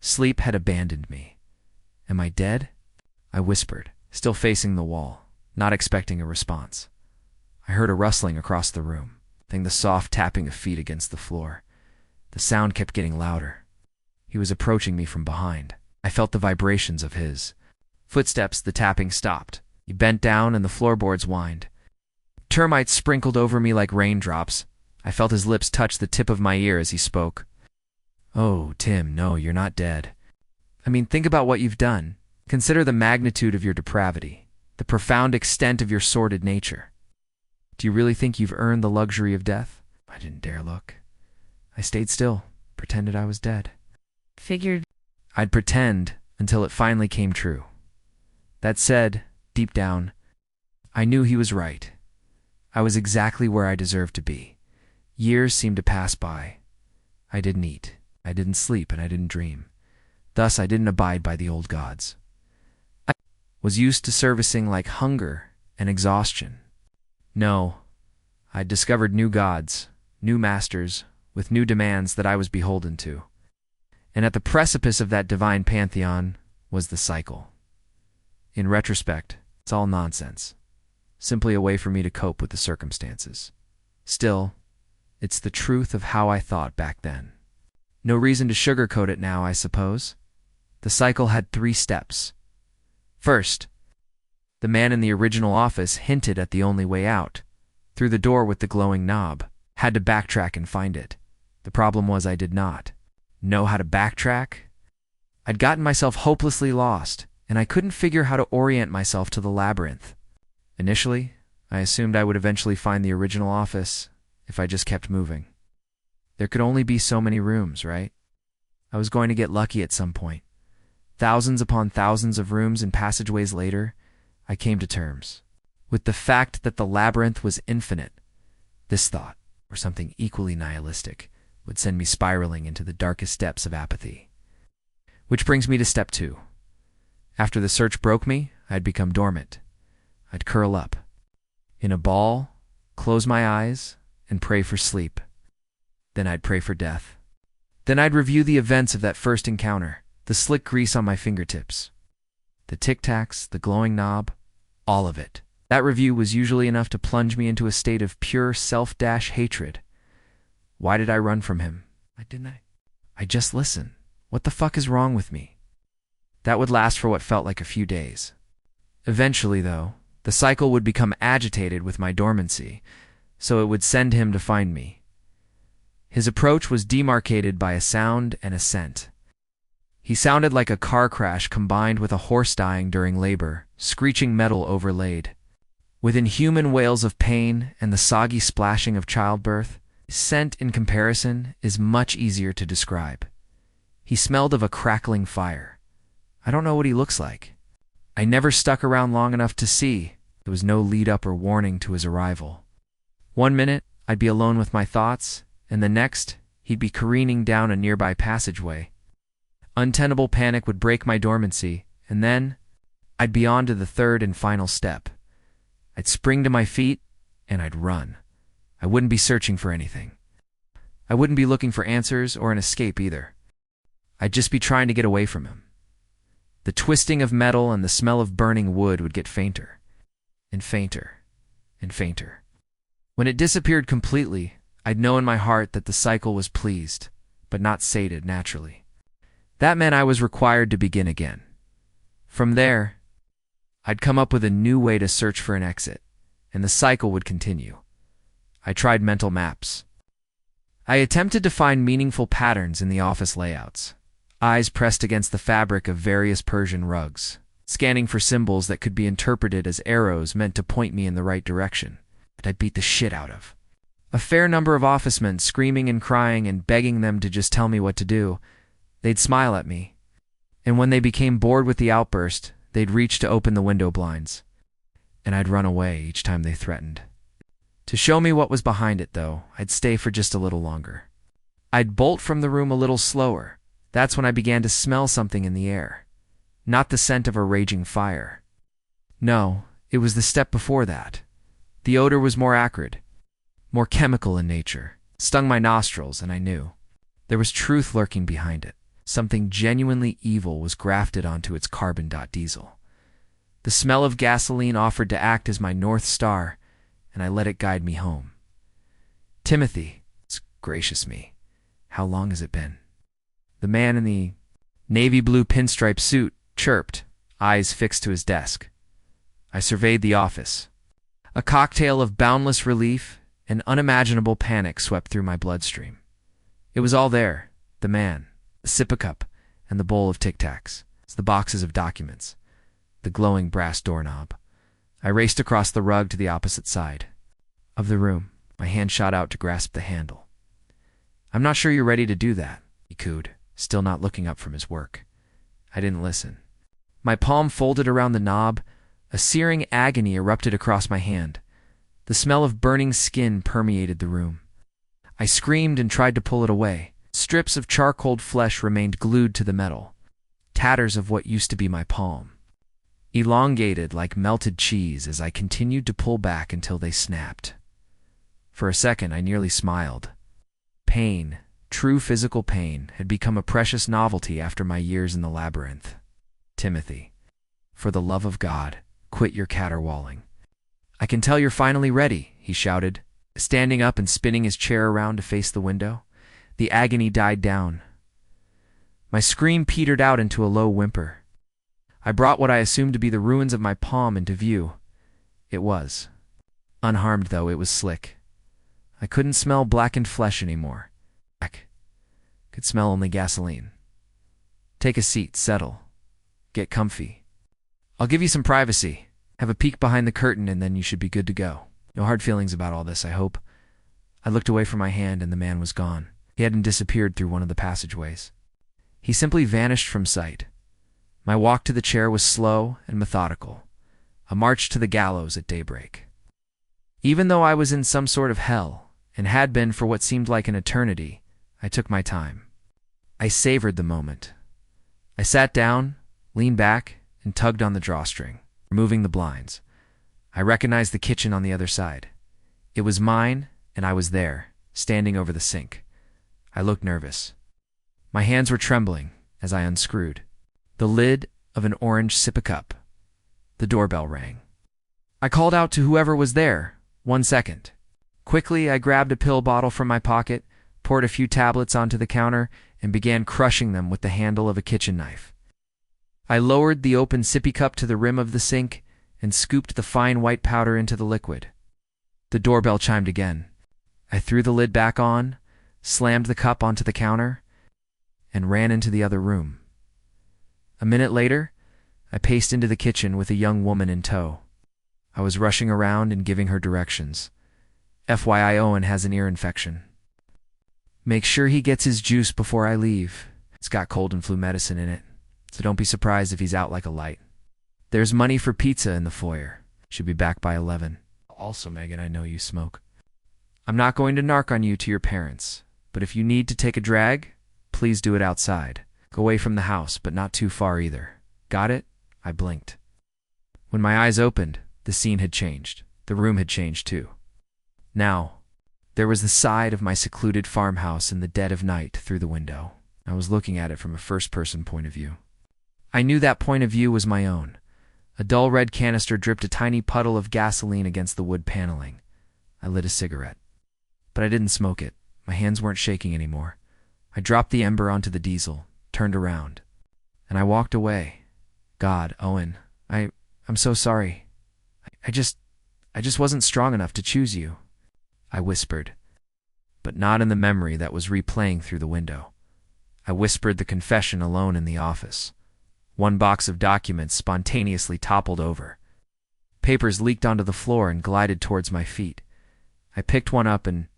Sleep had abandoned me. Am I dead? I whispered, still facing the wall, not expecting a response. I heard a rustling across the room, then the soft tapping of feet against the floor. The sound kept getting louder. He was approaching me from behind. I felt the vibrations of his footsteps. The tapping stopped. He bent down and the floorboards whined. Termites sprinkled over me like raindrops. I felt his lips touch the tip of my ear as he spoke. Oh, Tim, no, you're not dead. I mean, think about what you've done. Consider the magnitude of your depravity, the profound extent of your sordid nature. Do you really think you've earned the luxury of death? I didn't dare look. I stayed still, pretended I was dead. Figured. I'd pretend until it finally came true. That said, deep down, I knew he was right. I was exactly where I deserved to be. Years seemed to pass by. I didn't eat, I didn't sleep, and I didn't dream. Thus, I didn't abide by the old gods. I was used to servicing like hunger and exhaustion. No, I'd discovered new gods, new masters, with new demands that I was beholden to. And at the precipice of that divine pantheon was the cycle. In retrospect, it's all nonsense. Simply a way for me to cope with the circumstances. Still, it's the truth of how I thought back then. No reason to sugarcoat it now, I suppose. The cycle had 3 steps. First, the man in the original office hinted at the only way out, through the door with the glowing knob. Had to backtrack and find it. The problem was I did not know how to backtrack. I'd gotten myself hopelessly lost, and I couldn't figure how to orient myself to the labyrinth. Initially, I assumed I would eventually find the original office if I just kept moving. There could only be so many rooms, right? I was going to get lucky at some point. Thousands upon thousands of rooms and passageways later, I came to terms with the fact that the labyrinth was infinite. This thought, or something equally nihilistic, would send me spiraling into the darkest depths of apathy. Which brings me to step 2. After the search broke me, I'd become dormant. I'd curl up in a ball, close my eyes, and pray for sleep. Then I'd pray for death. Then I'd review the events of that first encounter, the slick grease on my fingertips, the tic-tacs, the glowing knob, all of it. That review was usually enough to plunge me into a state of pure self-hatred. Why did I run from him? Why didn't I? I just listen. What the fuck is wrong with me? That would last for what felt like a few days. Eventually, though, the cycle would become agitated with my dormancy, so it would send him to find me. His approach was demarcated by a sound and a scent. He sounded like a car crash combined with a horse dying during labor, screeching metal overlaid. With inhuman wails of pain and the soggy splashing of childbirth, his scent in comparison is much easier to describe. He smelled of a crackling fire. I don't know what he looks like. I never stuck around long enough to see. There was no lead-up or warning to his arrival. One minute, I'd be alone with my thoughts, and the next, he'd be careening down a nearby passageway. Untenable panic would break my dormancy, and then I'd be on to the third and final step. I'd spring to my feet, and I'd run. I wouldn't be searching for anything. I wouldn't be looking for answers or an escape either. I'd just be trying to get away from him. The twisting of metal and the smell of burning wood would get fainter, and fainter, and fainter. When it disappeared completely, I'd know in my heart that the cycle was pleased, but not sated naturally. That meant I was required to begin again. From there, I'd come up with a new way to search for an exit, and the cycle would continue. I tried mental maps. I attempted to find meaningful patterns in the office layouts, eyes pressed against the fabric of various Persian rugs, scanning for symbols that could be interpreted as arrows meant to point me in the right direction, that I beat the shit out of. A fair number of officemen screaming and crying and begging them to just tell me what to do. They'd smile at me, and when they became bored with the outburst, they'd reach to open the window blinds, and I'd run away each time they threatened. To show me what was behind it, though, I'd stay for just a little longer. I'd bolt from the room a little slower. That's when I began to smell something in the air. Not the scent of a raging fire. No, it was the step before that. The odor was more acrid, more chemical in nature. It stung my nostrils, and I knew. There was truth lurking behind it. Something genuinely evil was grafted onto its carbon diesel. The smell of gasoline offered to act as my North Star, and I let it guide me home. Timothy, it's gracious me. How long has it been? The man in the navy blue pinstripe suit chirped, eyes fixed to his desk. I surveyed the office. A cocktail of boundless relief and unimaginable panic swept through my bloodstream. It was all there, The man, the sippa cup, and the bowl of Tic Tacs, the boxes of documents, the glowing brass doorknob. I raced across the rug to the opposite side of the room. My hand shot out to grasp the handle. "I'm not sure you're ready to do that," he cooed, still not looking up from his work. I didn't listen. My palm folded around the knob. A searing agony erupted across my hand. The smell of burning skin permeated the room. I screamed and tried to pull it away. Strips of charcoaled flesh remained glued to the metal, tatters of what used to be my palm, elongated like melted cheese as I continued to pull back until they snapped. For a second, I nearly smiled. Pain, true physical pain, had become a precious novelty after my years in the labyrinth. "Timothy, for the love of God, quit your caterwauling. I can tell you're finally ready," he shouted, standing up and spinning his chair around to face the window. The agony died down. My scream petered out into a low whimper. I brought what I assumed to be the ruins of my palm into view. It was. Unharmed, though, it was slick. I couldn't smell blackened flesh anymore. I could smell only gasoline. "Take a seat, settle. Get comfy. I'll give you some privacy. Have a peek behind the curtain, and then you should be good to go. No hard feelings about all this, I hope." I looked away from my hand, and the man was gone. He hadn't disappeared through one of the passageways. He simply vanished from sight. My walk to the chair was slow and methodical, a march to the gallows at daybreak. Even though I was in some sort of hell, and had been for what seemed like an eternity, I took my time. I savored the moment. I sat down, leaned back, and tugged on the drawstring, removing the blinds. I recognized the kitchen on the other side. It was mine, and I was there, standing over the sink. I looked nervous. My hands were trembling as I unscrewed the lid of an orange sippa cup. The doorbell rang. I called out to whoever was there. 1 second. Quickly, I grabbed a pill bottle from my pocket, poured a few tablets onto the counter, and began crushing them with the handle of a kitchen knife. I lowered the open sippy cup to the rim of the sink and scooped the fine white powder into the liquid. The doorbell chimed again. I threw the lid back on, slammed the cup onto the counter, and ran into the other room. A minute later, I paced into the kitchen with a young woman in tow. I was rushing around and giving her directions. "FYI, Owen has an ear infection. Make sure he gets his juice before I leave. It's got cold and flu medicine in it, so don't be surprised if he's out like a light. There's money for pizza in the foyer. Should be back by 11. Also, Megan, I know you smoke. I'm not going to narc on you to your parents, but if you need to take a drag, please do it outside. Go away from the house, but not too far either. Got it?" I blinked. When my eyes opened, the scene had changed. The room had changed too. Now, there was the side of my secluded farmhouse in the dead of night through the window. I was looking at it from a first-person point of view. I knew that point of view was my own. A dull red canister dripped a tiny puddle of gasoline against the wood paneling. I lit a cigarette. But I didn't smoke it. My hands weren't shaking anymore. I dropped the ember onto the diesel, turned around, and I walked away. "God, Owen, I'm so sorry. I just wasn't strong enough to choose you," I whispered, but not in the memory that was replaying through the window. I whispered the confession alone in the office. One box of documents spontaneously toppled over. Papers leaked onto the floor and glided towards my feet. I picked one up and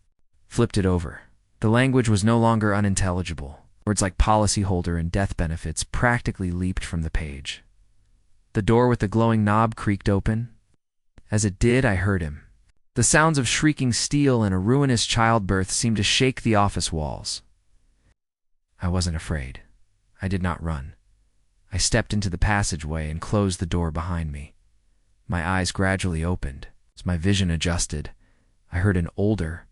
flipped it over. The language was no longer unintelligible. Words like policyholder and death benefits practically leaped from the page. The door with the glowing knob creaked open. As it did, I heard him. The sounds of shrieking steel and a ruinous childbirth seemed to shake the office walls. I wasn't afraid. I did not run. I stepped into the passageway and closed the door behind me. My eyes gradually opened. As my vision adjusted, I heard an older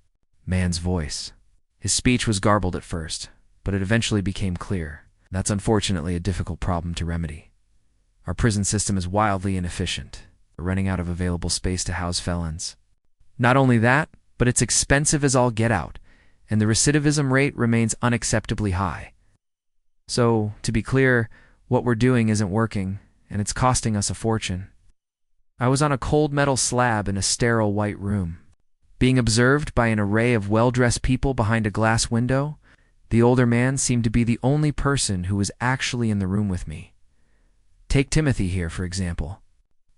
man's voice. His speech was garbled at first, but it eventually became clear. That's unfortunately a difficult problem to remedy. Our prison system is wildly inefficient. We're running out of available space to house felons. Not only that, but it's expensive as all get out, and the recidivism rate remains unacceptably high. So, to be clear, what we're doing isn't working, and it's costing us a fortune. I was on a cold metal slab in a sterile white room, being observed by an array of well-dressed people behind a glass window. The older man seemed to be the only person who was actually in the room with me. Take Timothy here, for example.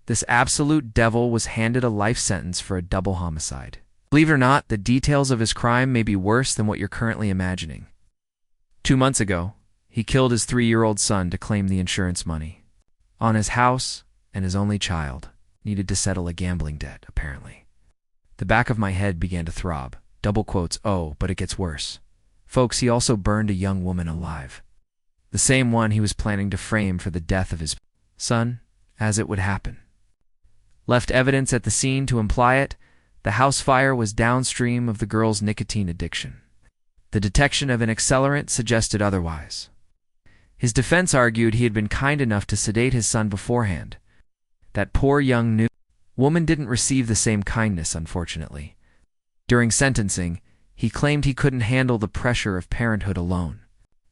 This absolute devil was handed a life sentence for a double homicide. Believe it or not, the details of his crime may be worse than what you're currently imagining. 2 months ago, he killed his 3-year-old son to claim the insurance money on his house, and his only child needed to settle a gambling debt, apparently. The back of my head began to throb. Double quotes, oh, but it gets worse. Folks, he also burned a young woman alive. The same one he was planning to frame for the death of his son, as it would happen. Left evidence at the scene to imply it. The house fire was downstream of the girl's nicotine addiction. The detection of an accelerant suggested otherwise. His defense argued he had been kind enough to sedate his son beforehand. That poor young new woman didn't receive the same kindness, unfortunately. During sentencing, he claimed he couldn't handle the pressure of parenthood alone.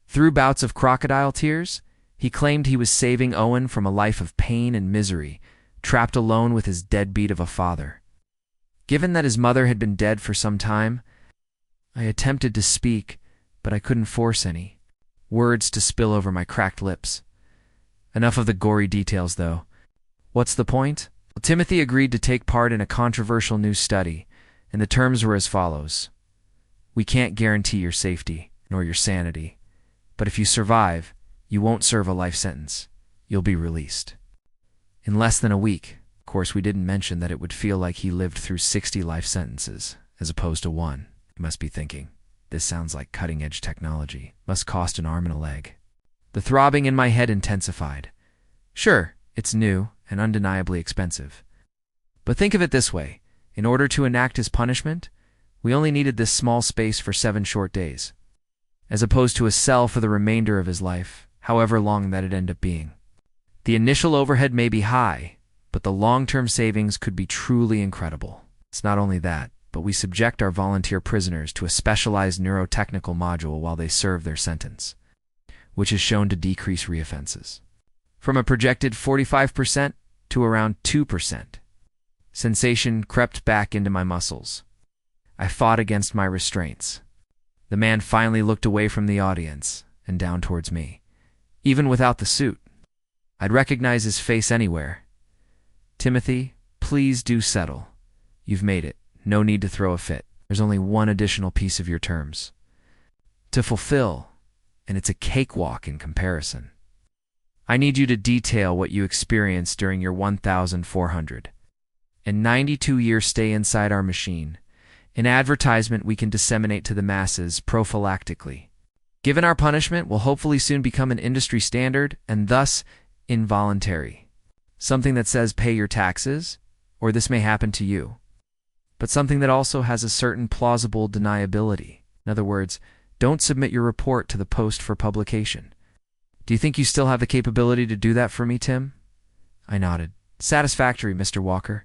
Through bouts of crocodile tears, he claimed he was saving Owen from a life of pain and misery, trapped alone with his deadbeat of a father. Given that his mother had been dead for some time, I attempted to speak, but I couldn't force any words to spill over my cracked lips. Enough of the gory details, though. What's the point? Well, Timothy agreed to take part in a controversial new study, and the terms were as follows. We can't guarantee your safety, nor your sanity, but if you survive, you won't serve a life sentence. You'll be released. In less than a week. Of course, we didn't mention that it would feel like he lived through 60 life sentences, as opposed to one. You must be thinking, this sounds like cutting-edge technology. Must cost an arm and a leg. The throbbing in my head intensified. Sure, it's new and undeniably expensive. But think of it this way. In order to enact his punishment, we only needed this small space for 7 short days, as opposed to a cell for the remainder of his life, however long that'd end up being. The initial overhead may be high, but the long-term savings could be truly incredible. It's not only that, but we subject our volunteer prisoners to a specialized neurotechnical module while they serve their sentence, which is shown to decrease reoffenses from a projected 45% to around 2%. Sensation crept back into my muscles. I fought against my restraints. The man finally looked away from the audience and down towards me. Even without the suit, I'd recognize his face anywhere. Timothy, please do settle. You've made it. No need to throw a fit. There's only one additional piece of your terms to fulfill, and it's a cakewalk in comparison. I need you to detail what you experienced during your 1,492-year stay inside our machine, an advertisement we can disseminate to the masses prophylactically. Given our punishment will hopefully soon become an industry standard and thus involuntary. Something that says pay your taxes, or this may happen to you. But something that also has a certain plausible deniability. In other words, don't submit your report to the Post for publication. Do you think you still have the capability to do that for me, Tim? I nodded. Satisfactory, Mr. Walker.